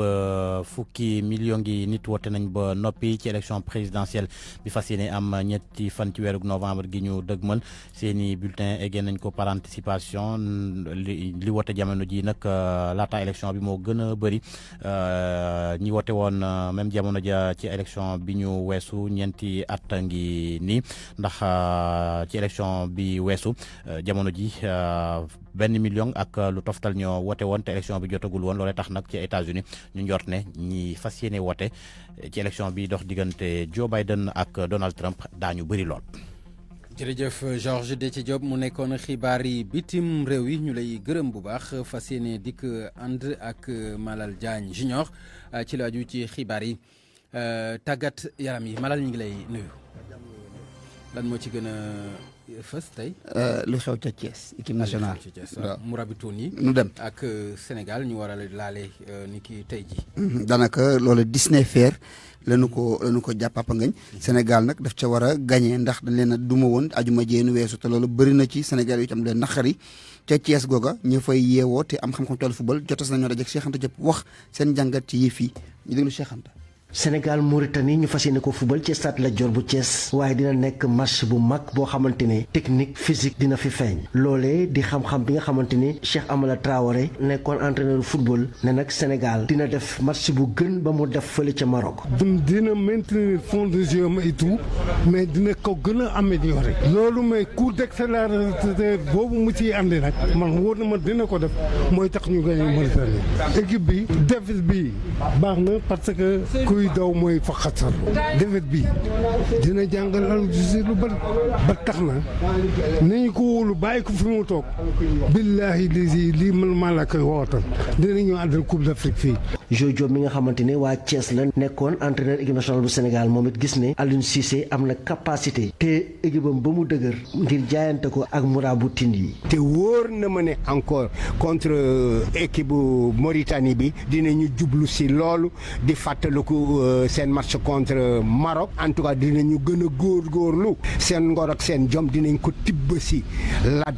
fukki million gi nit woote nañ ba noppi ci élection présidentielle bi fas yéene am ñetti fan ci weeru novembre gi ñu dëgmal seeni bulletin eggee nañ ko par anticipation li woote jamono ji nag laata élection bi moo gën a bëri ñi woote woon même jamono ja ci élection bi ñu weesu ñeenti at ngi nii ndax ci élection bi weesu jamono ji 1 million ak lu toftal ñoo wote woon te élection bi jotagul woon loolee tax nag ci États-Unis ñu njort ne ñi fas yéene wote ci élection bi dox diggante Joe Biden ak Donald Trump daañu bëri lool. jërëjëf Georges Déthié Diop mu nekkoon xibaar yi bitim réew yi ñu lay gërëm bu baax fas yéene dikk ànd ak Malal Diagne Junior ci la aju ci xibaar yi tàggat yaram yi Malal ñu ngi lay nuyu lan moo ci gën a fës tey. lu xew ca Thiès équipe nationale. waaw Mourabitoun yi. nu dem ak Sénégal ñu war a laale ni ki tey ji daanaka loolu Disney Fair lañu ko jàpp Papa Ngagne Sénégal nag daf ca war a gagné ndax dañ leen a duma woon ajuma jéenu weesu te loolu bëri na ci Sénégal yi itam leen naqari ca Thiès googa ñu fay yeewoo te am xam-xam toolu football jotas nañoo dajeek Cheikh Anta Diop wax seen jàngat ci yëf yi ñu déglu Cheikh Anta. Sénégal Mauritanie ñu fas yéene ko fubal ci stade Lat Dior bu Thiès waaye dina nekk match bu mag boo xamante ne technique physique dina fi feeñ loolee di xam-xam bi nga xamante ni Cheikh Amala Traoré nekkoon entraîneur football ne nag Sénégal dina def match bu gën ba mu def fële ca Maroc. dina maintenir fond de jeu et tout mais dina ko gën a améliorer. loolu mais coup d'accélérateur boobu mu ciy andi nag man wóor na ma dina ko def mooy tax ñu gagné Mauritanie équipe bi déficit bi baax na parce que. kuy daw mooy fa xasar defet bi dina jàngal Aliou Cissé lu bari ba tax na nañu ko wóolu bàyyi ko fi mu toog billaahi lii man maa la koy wootal dinañu àndal Coupe d'Afrique fii. Jojo mi nga xamante ne waa Thiès la nekkoon entraîneur équipe nationale bu Sénégal moom it gis ne Aliou Cissé am na capacité te équipe am ba mu dëgër ngir jaayante ko ak Mourabitoun yi. te wóor na ma ne encore contre équipe bu Mauritanie bi dinañu jublu si loolu di fàttaliku seen match contre Maroc en tout cas dinañu gën a góorgóorlu seen ngor ak seen jom dinañ ko tibb si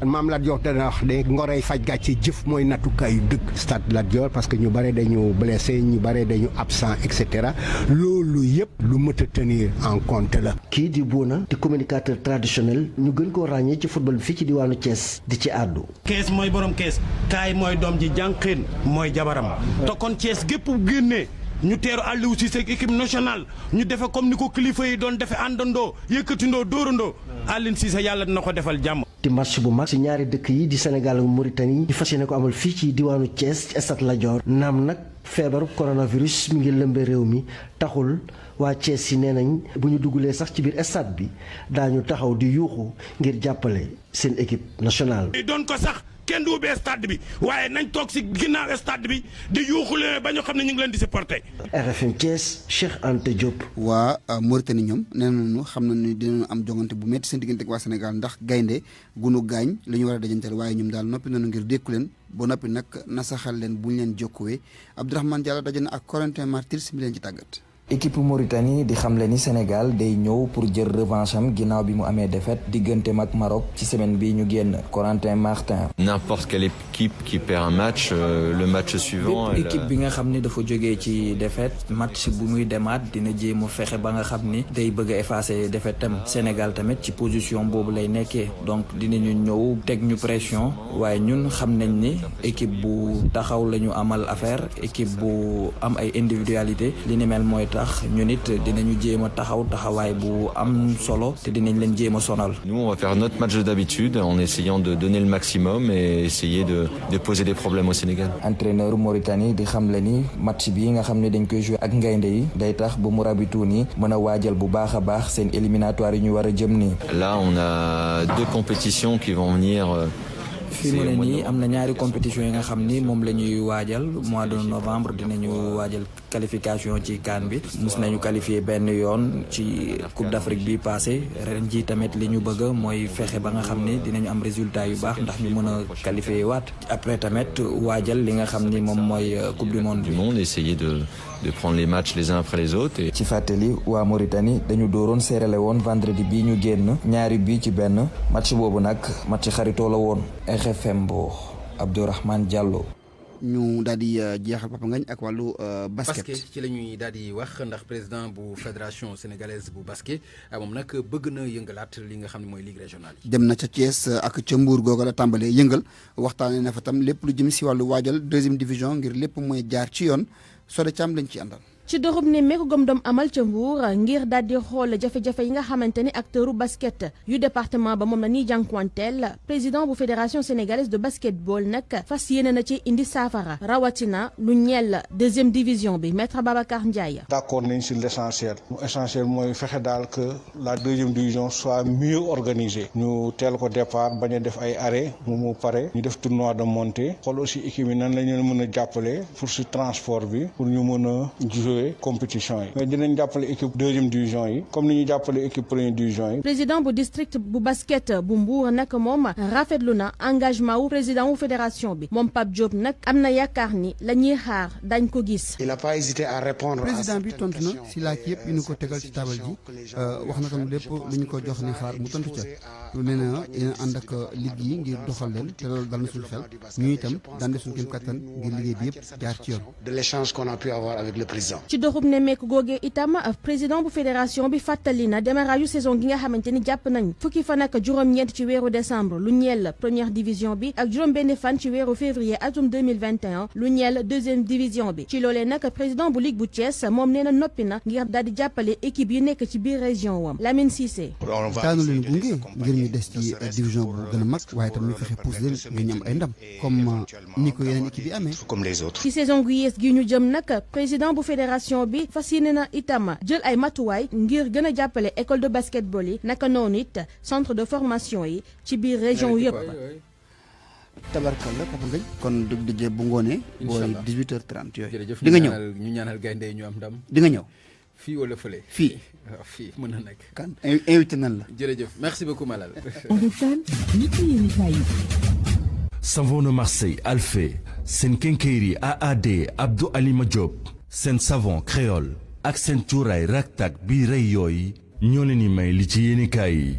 maam Lat Dior dana wax de ngoray faj gàcce jëf mooy nattukaayu dëkk stade Lat Dior parce que ñu bare dañu blessé ñu bare dañu absent et cetera loolu yëpp lu mët a tenir en compte la. kii di Bouna di communicateur traditionnel ñu gën koo ràññee ci football bi fii ci diwaanu Thiès di ci àddu. kees mooy borom kees kaay mooy doom ji jànqeen mooy jabaram te kon Thiès gépp génnee ñu teeru Aliou Cissé ak équipe nationale ñu defe comme ni ko kilifa yi doon defe àndandoo yëkkatindoo dóorandoo Aliou Cissé yàlla dina ko defal jàmm. di match bu mag ci ñaari dëkk yi di Sénégal ak Mauritanie ñu fas yéene ko amal fii ci diwaanu Thiès ci stade Lat Dior naam nag feebaru coronavirus mi ngi lëmbe réew mi taxul waa Thiès yi nee nañ bu ñu dugalee sax ci biir stade bi daañu taxaw di yuuxu ngir jàppale seen équipe nationale. doon ko sax kenn du ubbee stade bi waaye nañ toog si ginnaaw stade bi di yuuxu leen ba ñu xam ne ñu ngi leen di supporter. RFM Thiès Cheikh Anta Diop. waa Mauritanie ñoom nee nañu xam nañu dinañu am jongante bu métti seen diggante ak waa Sénégal ndax gaynde gunu gaañ la ñu war a dajanteel waaye ñoom daal noppi nañu ngir dékku leen ba noppi nag nasaxal leen bu ñu leen jokkuwee Abdourahmane Diallo daje na ak Corentin Martins mi leen ci tàggat. équipe Mauritanie di xamle ni Sénégal day ñëw pour jël revanche am ginnaaw bi mu amee défaite digganteem ak Maroc ci semaine bi ñu génn Corentin Martin. N'importe quelle équipe qui perd un match, le match suivant. bépp équipe bi nga xam ni dafa jógee ci défaite match bu muy demaat dina jéem a fexe ba nga xam ni day bëgg a effacer défaite tam Sénégal tamit ci position boobu lay nekkee donc dinañu ñëw teg ñu pression waaye ñun xam nañ ni équipe bu taxaw la ñu amal affaire équipe bu am ay individualité li ni mel mooy tax ñu nit dinañu jéem a taxaw taxawaay bu am solo te dinañ leen jéem a sonal. Nous on va faire notre match d'habitude en essayant de donner le maximum et essayer de poser des problèmes au Sénégal. Entraîneur Mauritanie di xamle ni match bi nga xam ne dañ koy jouer ak ngaynde yi day tax ba mu rabitu ni mën a waajal bu baax a baax seen éliminatoire yi ñu war a jëm nii. Là on a deux compétitions qui vont venir. fii mu ne nii am na ñaari compétition yi nga xam ni moom la ñuy waajal mois de novembre dinañu waajal qualification ci CAN bi mus nañu qualifié benn yoon ci Coupe d'Afrique bi passé ren ji tamit li ñu bëgg mooy fexe ba nga xam ni dinañu am résultat yu baax ndax ñu mën a qualifié waat après tamit waajal li nga xam ni moom mooy Coupe du monde bi. Essayer de prendre les matchs les uns après les autres. ci fàttali waa Mauritanie dañu dooroon seerale woon vendredi bii ñu génn ñaari bii ci benn match boobu nag match xaritoo la woon. RFM bo Abdourahmane Diallo. ñu daal di jeexal Papa Ngagne ak wàllu basket. ci la ñuy daal di wax ndax président bu fédération sénégalaise bu basket moom nag bëgg na yëngalaat li nga xam ne mooy ligue régionale yi. dem na ca Thiès ak ca Mbour googu la tàmbalee yëngal waxtaanee na fa tam lépp lu jëm si wàllu waajal deuxième division ngir lépp mooy jaar ci yoon Sode Thiam lañ ci àndal. ci doxub ne meeku gom doom amal ca Mbour ngir daal di xool jafe-jafe yi nga xamante ni acteuru basket yu département ba moom la ñuy jànkuwanteel président bu fédération sénégalaise de basketball nag fas yéene na ci indi saafara rawatina lu ñeel deuxième division bi maître Babacar Ndiaye. d'accord nañ sur l'essentiel essentiel mooy fexe daal que la deuxième division soit mieux organisée ñu teel ko départ bañ a def ay arrêt mu pare ñu def tournoi de montée xool aussi équipe yi nan la ñu mën a jàppale pour si transport bi pour ñu mën a jouer compétition yi mais dinañ jàppale équipe deuxième division yi comme ni ñu jàppale équipe première division yi. président bu district bu basket bu Mbour nag moom rafetlu na engagement wu président wu fédération bi moom Pape Diop nag am na yaakaar ni la ñuy xaar dañ ko gis. il a pas hésité à répondre. président bi tontu na si laaj yëpp yu ñu ko tegal ci tabal ji wax na tam lépp lu ñu ko jox ni xaar mu tontu ca nee na dina ànd ak ligue yi ngir doxal leen te loolu dal na suñu xel ñu itam daan def suñu kéem kattan ngir liggéey bi yëpp jaar ci yoon. de l'échange qu'on a pu avoir avec le président. ci doxub ne meek googee itam président bu fédération bi fàttali na démarrage saison gi nga xamante ni jàpp nañ fukki fan ak juróom-ñeent ci weeru décembre lu ñeel première division bi ak juróom-benn fan ci weeru février atum 2021 lu ñeel deuxième division bi ci loolee nag président bu ligue bu Thiès moom nee na noppi na ngir daal di jàppale équipe yi nekk ci biir région wam Lamine Cissé. daanu leen gunge ngir ñu des ci division bu gën a mag waaye tam ñu fexe pousse leen ngir ñu am ay ndam comme ni ko yeneen équipe yi amee. comme les autres. ci saison gu yees gi ñu jëm nag président bu fédération bi fas yéene na itam jël ay matuwaay ngir gën a jàppale école de basketball yi naka noonu it centre de formation yi ci biir région yëpp. tabarkal la Papa Ngagne kon dëgg dëjee bu ngoonee. booy 18h30 yooyu. di nga ñëw ñu ñaanal gaynde yi ñu am ndam. di nga ñëw. fii wala fële. fii waaw fii mën na nekk. kan invité nan la. jërëjëf merci beaucoup Malal. Savon de Marseille Alphé seen Kenkeyri AAD Abdou Alima Diop seen savon créole ak seen cuuraay raktak bi rey yooyu ñoo leen di may li ci yéenekaay yi.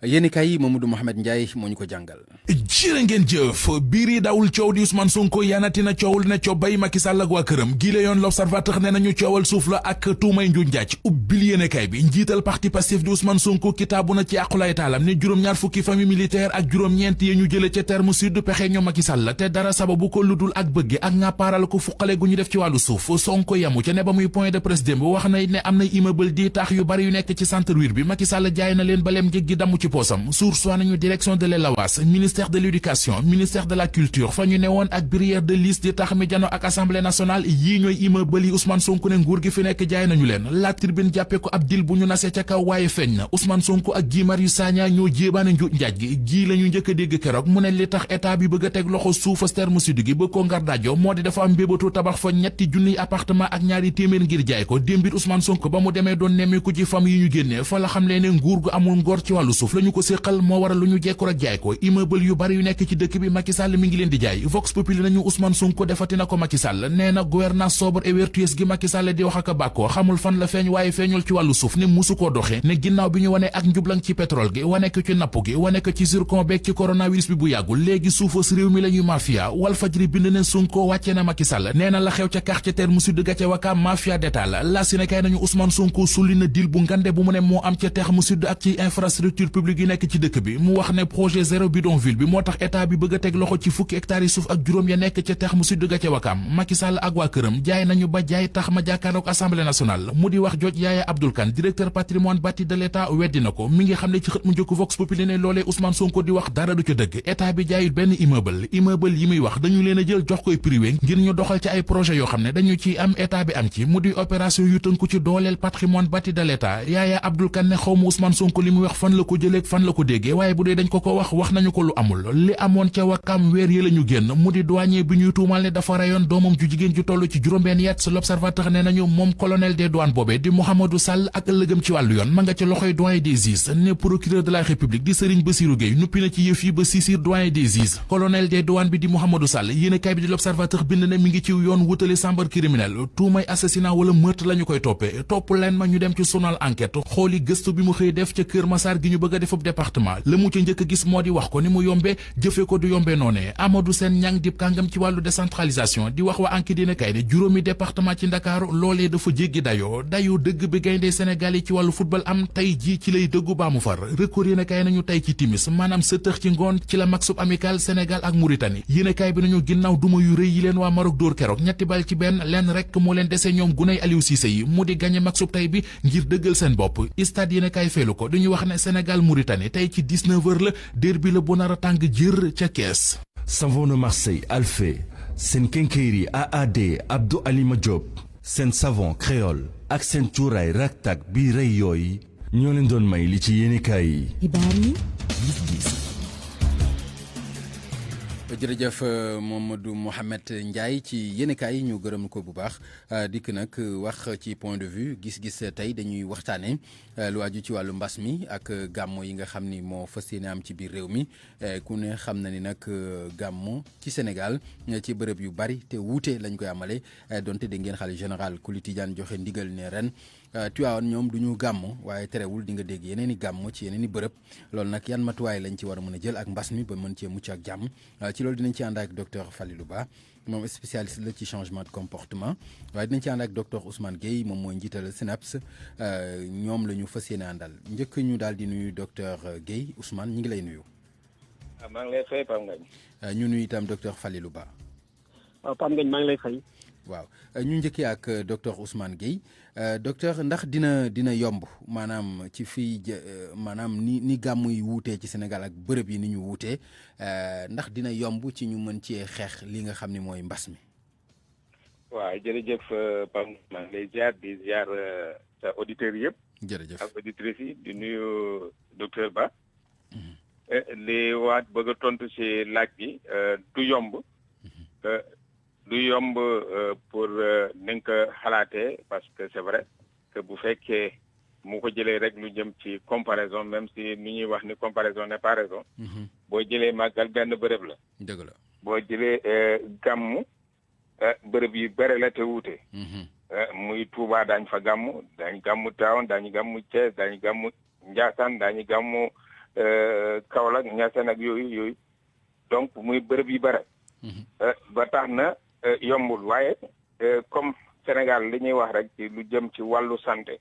yéenekaay yi Mamadou Mohamed Ndiaye moo ñu ko jàngal. jërë ngeen jëf biir yi dawul coow di Ousmane Sonko yanatina coowul ne coow bay Macky Sall ak waa këram gi la yoon l'Observateur ne nañu coowal suuf la ak tuumay njuuj njaaj ubbil yéenekaay bi njiital parti Pastef di Ousmane Sonko kitaabu na ci àqulaay taalam ne juróom-ñaar fukki famille militaire ak juróom-ñeent yi ñu jële ca terme sud pexe ñoom Macky Sall te dara sababu ko ludul ak bëgge ak ngàppaaral ko fuqale gu ñu def ci wàllu suuf Sonko yamu ca ne ba muy point de presse démb wax na ne am na immeuble di taax yu bari yu nekk ci centre-ville bi Macky Sall jaay na leen ba leem jéggi damu ci ci poosam source nañu direction de l'ELAWAS ministère de l'éducation ministère de la culture fa ñu newoon ak barrière de liste di tax mi jano ak assemblée nationale yii ñooy immeuble yi Ousmane Sonko ne nguur gi fi nekk jaay nañu leen La Tribune jàppee ko ab dil bu ñu nasee ca kaw waaye feeñ na Ousmane Sonko ak Guy Marius Sagna ñoo jéebaane njuuj njaaj gi la ñu njëkk a dégg keroog mu ne li tax état bi bëgg a teg loxo suufas terme sud gi bëgg ko ngar daajo moo di dafa am mbébatu tabax fa ñetti junniy appartement ak ñaari téeméer ngir jaay ko démbit Ousmane Sonko ba mu demee doon nemmeeku ci fam yi ñu génnee fa la xam lee ne nguur gu amul ngor ci wàllu suuf la ñu ko séqal moo waral lu ñu jekku rek jaay ko immeuble yu bari yu nekk ci dëkk bi Macky Sall mi ngi leen di jaay Vox Populi nañu Ousmane Sonko defati na ko Macky Sall nee na gouvernance sobre et vertueuse gi Macky Sall di wax ak a bàkkoo xamul fan la feeñ waaye feeñul ci wàllu suuf ne musu koo doxee ne ginnaaw bi ñu wane ak njublang ci pétrole gi wane ko ci napp gi wane ko ci zircon beeg ci coronavirus bi bu yàggul léegi suufas réew mi la ñuy mafia Walfadjri bind ne Sonko wàcce na Macky Sall nee na la xew ca quartier terme sud ga ca Wakam mafia d'état la si ne kay nañu Ousmane Sonko sulli na dil bu ngande bu mu ne moo am ca terme sud ak ci infrastructure publique yi nekk ci dëkk bi mu wax ne projet zéro bidonville bi moo tax état bi bëgg a teg loxo ci fukki hectares yi suuf ak juróom ya nekk ca terme sud ga ca Wakam Macky Sall ak waa këram jaay nañu ba jaay tax ma jàkkaarloog assemblée nationale mu di wax joj Yaya Abdoul Kane directeur patrimoine bâti de l'état weddi na ko mi ngi xam ne ci xët mu njëkk Vox Populi ne loolee Ousmane Sonko di wax dara du ca dëgg état bi jaayut benn immeuble yi muy wax dañu leen a jël jox koy privé ngir ñu doxal ci ay projet yoo xam ne dañu ci am état bi am ci mu di opération yu tënku ci dooleel patrimoine bâti de l'état Yaya Abdoul Kane ne xaw ma Ousmane Sonko li muy wax fan la ko jëlee fan la ko déggee waaye bu dee dañ ko wax nañu ko lu amul li amoon ca Wakam weer yi la ñu génn mu di douanier bi ñuy tuumal ne dafa rayoon doomam ju jigéen ju toll ci juróom-benn yat l'observateur ne nañu moom colonel des douanes boobee di Mouhamadou Sall ak ëllëgam ci wàllu yoon ma nga ca loxoy doyen des juges ne procureur de la république di Serigne Bassirou Gueye nuppi na ci yëf yi ba saisir doyen des juges colonel des douanes bi di Mouhamadou Sall yéenekaay bi di l'observateur bind na mi ngi ci yoon wutali chambre criminelle tuumay assassinat wala meurtre la ñu koy toppee topp leen ma ñu dem ci journal enquête xooli gëstu bi mu xëy def ca Kër Massar gi ñu bëgg a defub département la mu ca njëkk a gis moo di wax ko ni mu yombee jëfee ko du yombee noonee Amadou Sène Niang dib kàngam ci wàllu décentralisation di wax waa enquête dina kay ne juróomi département ci Ndakaaru loolee dafa jéggi dayoo dëgg bi gayndee Sénégal yi ci wàllu football am tey jii ci lay dëggu baa mu far record yéenekaay nañu tey ci timis maanaam 7h ci ngoon ci la match amical Sénégal ak Mauritanie yéenekaay bi nañu ginnaaw duma yu rëy yi leen waa Maroc dóor keroog ñetti bal ci benn leen rek moo leen dese ñoom gunay Aliou Cissé yi mu di gagné match tey bi ngir dëggal seen bopp stade yéenekaay feelu ko dañu wax ne Sénégal Mauritanie tey ci 19h la derby la bu nar a tàng jër ca kees. Savon de Marseille Alphé seen kenkeyri AAD Abdou Alima Diop seen savon créole ak seen cuuraay raktak bi rëy yooyu ñoo leen doon may li ci yéenekaay yi. xibaar yi. jërëjëf Mamadou Mohamed Ndiaye ci yéenekaay yi ñu gërëm ko bu baax dikk nag wax ci point de vue gis-gis tey dañuy waxtaane lu aju ci wàllu mbas mi ak gàmmo yi nga xam ni moo fas yéene am ci biir réew mi ku ne xam na ni nag gàmmo ci Sénégal ci bërëb yu bari te wuute lañ koy amale donte dégg ngeen xalifa général Kuli Tidiane joxe ndigal ne ren Tiwaawan ñoom du ñu gàmmo waaye terewul di nga dégg yeneen i gàmmo ci yeneen i bërëb loolu nag yan matuwaay lañ ci war a mën a jël ak mbas mi ba mën cee mucc ak jàmm ci loolu dinañ ci ànd ak docteur Falilou Ba moom spécialiste la ci changement de comportement waaye dinañ ci ànd ak docteur Ousmane Gueye moom mooy njiital SNAPS ñoom la ñu fas yéene àndal njëkk ñu daal di nuyu docteur Gueye Ousmane ñu ngi lay nuyu. maa ngi lay fay Pape Ngagne. ñu nuyu itam docteur Falilou Ba. waaw Pape Ngagne maa ngi lay fay. waaw ñu njëkkee ak docteur Ousmane Gueye docteur ndax dina yomb maanaam ci fii maanaam ni gàmmu yi wuutee ci Sénégal ak bërëb yi ni ñu wuutee ndax dina yomb ci ñu mën cee xeex li nga xam ni mooy mbas mi. waaw jërëjëf Pape maa ngi lay ziar di ziar sa auditeurs yëpp. jërëjëf ak auditrices yi di nuyu docteur Ba. li waat bëgg a tontu ci laaj bi du yomb. du yomb pour ni nga ko xalaatee parce que c'est vrai que bu fekkee mu ko jëlee rek lu jëm ci comparaison même si ni ñuy wax ni comparaison n'est pas raison. boo jëlee màggal benn bërëb la. dëgg la boo jëlee gàmmu bërëb yi bëri la te wuute. muy Touba daañu fa gàmmu daañu gàmmu Tivaouane daañu gàmmu Thiès daañu gàmmu Ndiassane daañu gàmmu Kaolack Niassène ak yooyu donc muy bërëb yi bëri. ba tax na. yombul waaye comme Sénégal li ñuy wax rek ci lu jëm ci wàllu santé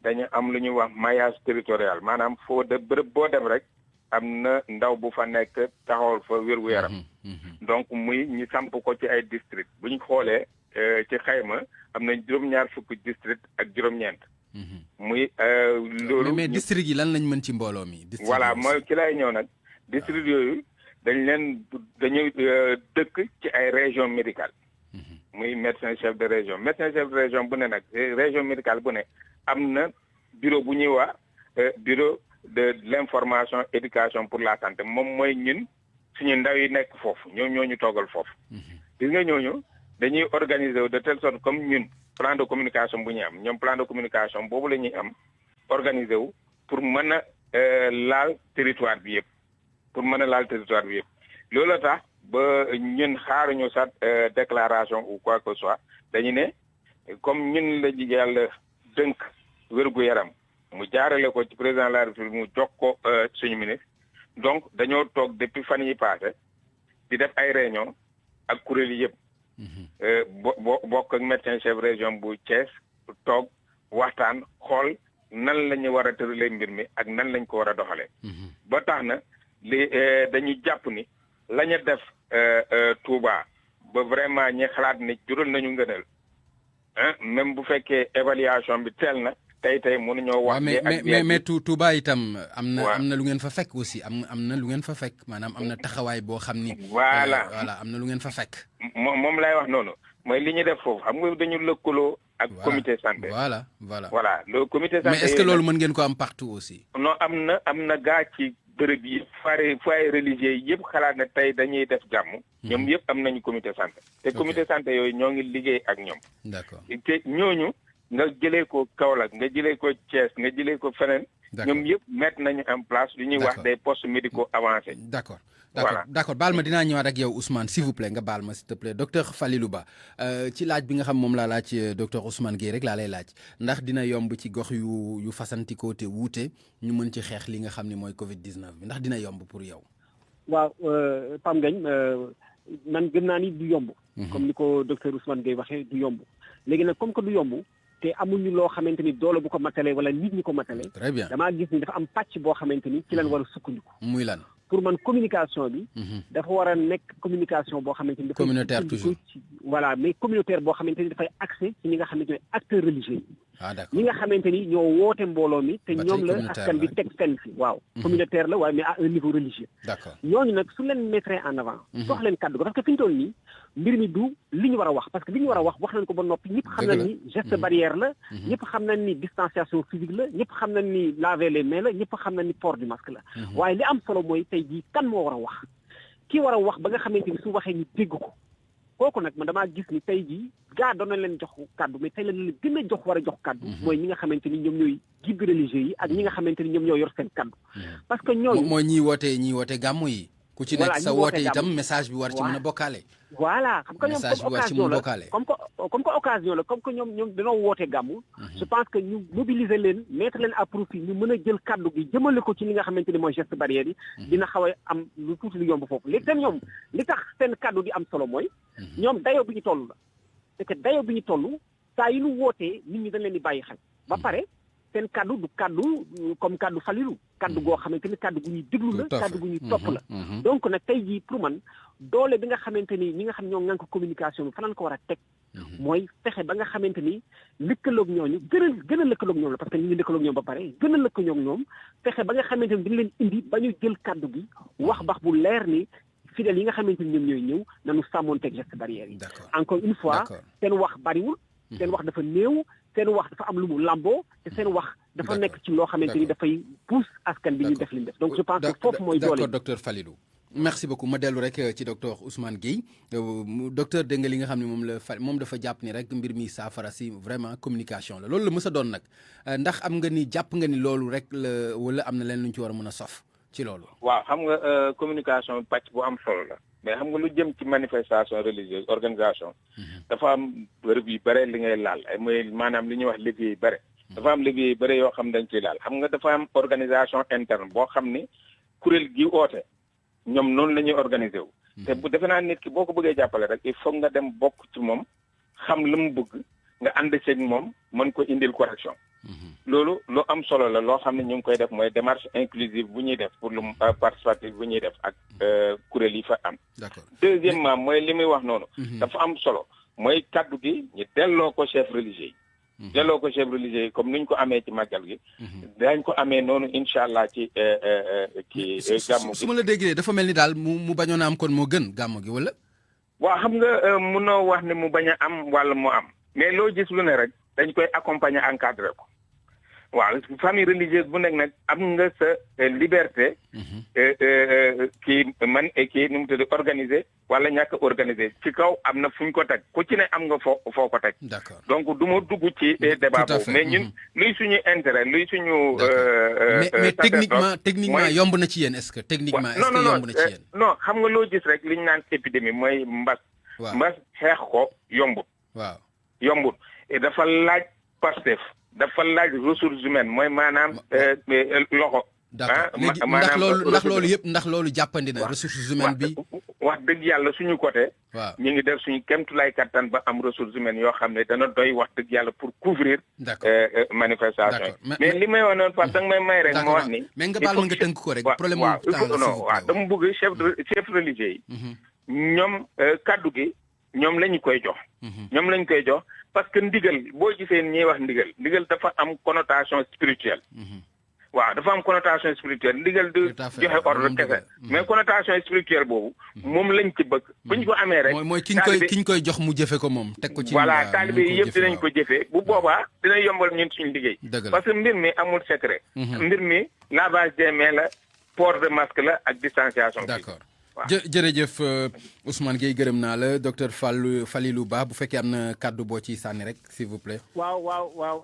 dañu am lu ñuy wax maillage territorial maanaam foo de bërëb boo dem rek am na ndaw bu fa nekk taxawal fa wér-gu-yaram donc muy ñi samp ko ci ay district bu ñu xoolee ci xayma am na juróom-ñaar fukki district ak juróom-ñeent muy loolu. mais district yi lan lañ mën ci mbooloo mi. voilà mooy ci lay ñëw nag district yooyu dañuy dëkk ci ay région médicale muy médecin chef de région bu ne nag région médicale bu ne am na bureau bu ñuy wax bureau de l'information éducation pour la santé moom mooy ñun suñu ndaw yi nekk foofu ñoo ñu toogal foofu. gis nga ñooñu dañuy organiser wu de telle sorte comme ñun plan de communication bu ñuy am ñoom plan de communication boobu la ñuy am organiser wu pour mën a laal territoire bi yëpp loolu tax ba ñun xaaruñu sax déclaration ou quoi que ce soit dañu ne comme ñun la yàlla dënk wér-gu-yaram mu jaarale ko ci président de la République mu jox ko suñu ministre donc dañoo toog depuis fan yi passé di def ay réunion ak kuréel yi yëpp bokk ak médecin chef région bu Thiès toog waxtaan xool nan la ñu war a tëralee mbir mi ak nan lañ ko war a doxalee ba tax na li dañuy jàpp ni la ñu def Touba ba vraiment ñi xalaat ni jural nañu ngënal même bu fekkee évaluation bi teel na tey mënuñoo wax. mais Touba itam am na lu ngeen fa fekk aussi am na lu ngeen fa fekk maanaam am na taxawaay boo xam ni. voilà am na lu ngeen fa fekk. moom lay wax noonu mooy li ñu def foofu xam nga dañu lëkkaloo. ak comité santé. voilà. le comité santé. mais est-ce que loolu mën ngeen ko am partout aussi. non am na gaa ci bërëb yi foyer religieux yi yëpp xalaat ne tey dañuy def gàmmu. ñoom yëpp am nañu comité santé. te comité santé yooyu ñoo ngi liggéey ak ñoom. d'accord te ñooñu. nga jëlee ko Kaolack nga jëlee ko Thiès nga jëlee ko feneen. ñoom yëpp mettre nañu en place lu ñuy wax des postes médicaux avancés. d'accord baal ma dinaa ñëwaat ak yow Ousmane s'il vous plaît nga baal ma s'il te plaît docteur Falilou Ba ci laaj bi nga xam moom laa laaj docteur Ousmane Gueye rek laa lay laaj ndax dina yomb ci gox yu fasantikoo te wuute ñu mën ci xeex li nga xam ne mooy Covid 19 bi ndax dina yomb pour yow. waaw Pam Ngagne man gëm naa ni du yomb. comme ni ko docteur Ousmane Gueye waxee du yomb léegi nag comme que du yomb. te amuñu loo xamante ni doole bu ko matale wala nit ñi ko matale. très bien damaa gis ni dafa am pàcc boo xamante ni ci lañ war a sukkandiku. muy lan. pour man communication bi. dafa war a nekk communication boo xamante ni. communautaire toujours voilà mais communautaire boo xamante ni dafay accès ci ñi nga xamante ne acteurs religieux yi. d'accord ñi nga xamante ni ñoo woote mbooloo mi. te ñoom la askan bi teg fenn fi waaw. communautaire la waaye mais à un niveau religieux. d'accord ñooñu nag su leen mettre en avant. jox leen kàddu ko parce que fi ñu toll nii mbir mi du li ñu war a wax parce que li ñu war a wax nañ ko ba noppi ñëpp xam nañ ni geste barrière la. ñëpp xam nañ ni distanciation physique la ñëpp xam nañ ni laver les mains la ñëpp xam nañ ni port du masque la. waaye li am solo mooy tey jii kan moo war a wax kii war a wax ba nga xamante ni su waxee ñu dégg ko kooku nag man damaa gis ni tey jii gaa doon nañ leen jox kàddu mais tey la leen gën a war a jox kàddu. mooy ñi nga xamante ni ñoom ñooy guide religieux yi ak ñi nga xamante ni ñoom ñoo yor seen kàddu. parce que ñooñu mooy ñiy woote gàmmu yi. ku ci nekk sa woote itam message bi war ci mën a bokkaale. voilà xam nga ñoom comme que occasion la comme que ñoom dañoo woote gàmmu. je pense que ñu mobiliser leen mettre leen à profit ñu mën a jël kàddu gi jëmale ko ci li nga xamante ni mooy geste barrière yi. dina xaw a am lu tuuti lu yomb foofu léegi seen ñoom li tax seen kàddu di am solo mooy. ñoom dayoo bi ñu toll la. c'est que dayoo bi ñu toll saa yi ñu wootee nit ñi dañ leen di bàyyi xel. ba pare seen kaddu du kaddu comme kaddu Falilou kaddu goo xamante ni kaddu gu ñuy déglu la kaddu gu ñuy topp la donc nag tey jii pour man doole bi nga xamante ni ñi nga xam ñoo ngànk communication bi fa lañ ko war a teg mooy fexe ba nga xamante ni lëkkaloog ñooñu gën a lëkkaloog ñoom la parce que ñu ngi lëkkaloog ñoom ba pare gën a lëkkaloog ñoom fexe ba nga xamante ni dañ leen indi ba ñu jël kaddu gi wax bu leer ni fidèles yi nga xamante ni ñoom ñooy ñëw nañu sàmmonteeg geste barrière yi encore une fois seen wax bariwul seen wax dafa néew seen wax dafa am lu mu lamboo te seen wax dafa nekk ci loo xamante ni dafay pousse askan bi ñu def li ñu def donc je pense que foofu mooy doole d'accord docteur Falilou merci beaucoup ma dellu rek ci docteur Ousmane Gueye docteur dégg nga li nga xam ne moom dafa jàpp ni rek mbir mi saafara si vraiment communication la loolu la mës a doon nag ndax am nga ni jàpp nga ni loolu rek la wala am na leen lu ñu ci war a mën a sof ci loolu waaw xam nga communication pàcc bu am solo la mais xam nga lu jëm ci manifestation religieuse organisation dafa am bërëb yu bare li ngay laal ay mooy maanaam li ñuy wax levier yu bare dafa am levier yu bare yoo xam dañ ciy laal xam nga dafa am organisation interne boo xam ni kuréel gi oote ñoom noonu la ñuy organiser wu te bu defe naa nit ki boo ko bëggee jàppale rek il faut nga dem bokk ci moom xam la mu bëgg nga ànd ceeg moom mën ko indil correction loolu lu am solo la loo xam ne ñu ngi koy def mooy démarche inclusive bu ñuy def pour lu participative bu ñuy def ak kuréel yi fa am deuxièmement mooy li muy wax noonu dafa am solo mooy kaddu gi ñu delloo ko chef religieux yi delloo ko chef religieux yi comme ni ñu ko amee ci màggal gi dañ ko amee noonu incha allah ci gàmmu gi su ma la déggee dafa mel ni daal mu bañoon a am kon moo gën gàmmu gi wala waaw xam nga mënoo wax ne mu bañ a am wala mu am mais loo gis lu ne rek dañ koy accompagner encadrer ko waaw famille religieuse bu nekk nag am nga sa liberté kii nu mu tudd organiser wala ñàkk organiser ci kaw am na fu ñu ko teg ku ci ne am nga foo ko teg donc du ma dugg ci débat boobu mais ñun luy suñu intérêt luy suñu mais techniquement yomb na ci yéen est-ce que techniquement est-ce que yomb na ci yéen non xam nga loo gis rek li ñu naan épidémie mooy mbas xeex ko yombut waaw yombut dafa laaj Pastef dafa laaj ressources humaines mooy maanaam loxo. d'accord léegi ndax loolu jàppandi na ressources humaines bi. wax dëgg yàlla suñu côté. waaw ñu ngi def suñu kéemtulaay kattan ba am ressources humaines yoo xam ne dana doy wax dëgg yàlla pour couvrir. manifestation yi mais li may wax noonu parce que danga may rek ma wax ni. mais nga baal ma nga tënk ko rek problème mu temps la waaw dama bëgg chef religieux yi. ñoom kaddu gi ñoom lañu koy jox. ñoom lañu koy jox. parce que ndigal boo gisee ñuy wax ndigal dafa am connotation spirituelle. waaw dafa am connotation spirituelle ndigal du joxe ordre kese. mais connotation spirituelle boobu. moom lañ ci bëgg. bu ñu ko amee rek. mooy ki ñu koy jox mu jëfe ko moom teg ko ci. voilà taalibe yi yëpp dinañ ko jëfee bu boobaa dina yombal ñun suñu liggéey. parce que mbir mi amul secret. mbir mi lavage des mains la port de masque la ak distanciation. d'accord. jërëjëf Ousmane Gueye gërëm naa la docteur Falilou Ba bu fekkee am na kàddu boo ci sànni rek s'il vous plaît. waaw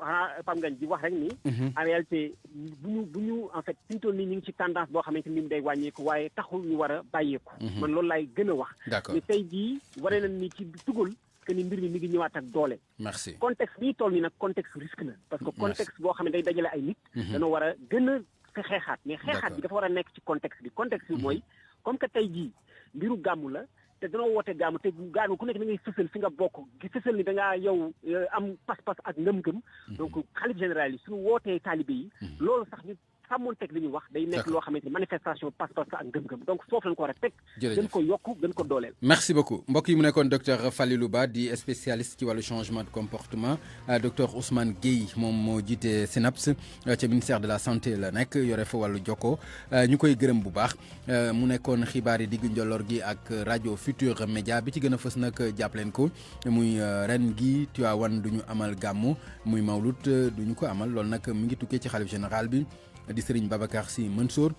xanaa Pape Ngagne di wax rek ni. en réalité bu ñu en fait fi ñu toll nii ñu ngi ci tendance boo xamante ni day wàññeeku waaye taxul ñu war a bàyyeeku. man loolu laay gën a wax. d'accord mais tey jii waree nañ ni ci tugal que ni mbir mi ngi ñëwaat ak doole. merci contexte bi toll nii nag contexte risque la. parce que contexte boo xam ne day dajale ay nit. dana war a gën a xeexaat mais xeexaat bi dafa war a nekk ci contexte bi mooy. comme que tey jii mbiru gàmmu la te danoo woote gàmmu te gàmmu ku nekk da ngay fësal fi nga bokk gi fësal ni da ngaa yow am pas-pas ak ngëm-ngëm. donc xalif général yi suñu wootee taalibe yi. loolu sax ñu sàmmoon teg li ñuy wax day nekk loo xamante ni manifestation pas-pas ak ngëm-ngëm donc foofu lañ ko war a teg. gën ko yokk gën ko dooleel. merci beaucoup mbokk yi mu nekkoon docteur Falilou Ba di spécialiste ci wàllu changement de comportement docteur Ousmane Gueye moom moo jiite SYNAPS ca ministère de la santé la nekk yore fa wàllu jokko ñu koy gërëm bu baax mu nekkoon xibaar yi diggu njolloor gi ak rajo Futur Média bi ci gën a fës nag jàppaleen ko muy ren gi Tivaouane du ñu amal gàmmu muy mawlut du ñu ko amal loolu nag mu ngi tukkee ci xalif général bi di Serigne Babacar Sy Mansour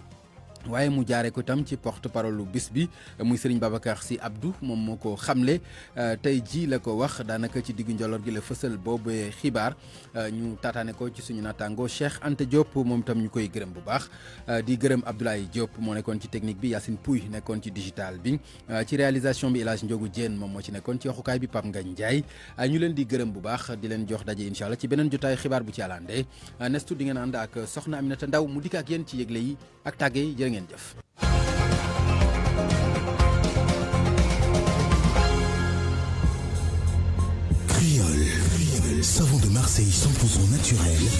waaye mu jaaree ko tam ci porte parole lu bis bi muy Serigne Babacar Sy Abdou moom moo ko xamle tey jii la ko wax daanaka ci diggu njolloor gi la fësal boobu xibaar ñu taataane ko ci suñu naataango Cheikh Anta Diop moom tam ñu koy gërëm bu baax di gërëm Abdoulaye Diop moo nekkoon ci technique bi Yacine Pouy nekkoon ci digital bi ci réalisation bi El Hadj Ndiogou Diène moom moo ci nekkoon ci waxukaay bi Pape Ngagne Ndiaye ñu leen di gërëm bu baax di leen jox daje incha allah ci beneen jotaay xibaar bu ci àllandee nestu di ngeen ànd ak soxna Aminata Ndaw mu dikk ak yéen ci yëgle yi ak tàgge yi jërë ngeen jëf. Créole, savon de Marseille 100% naturel.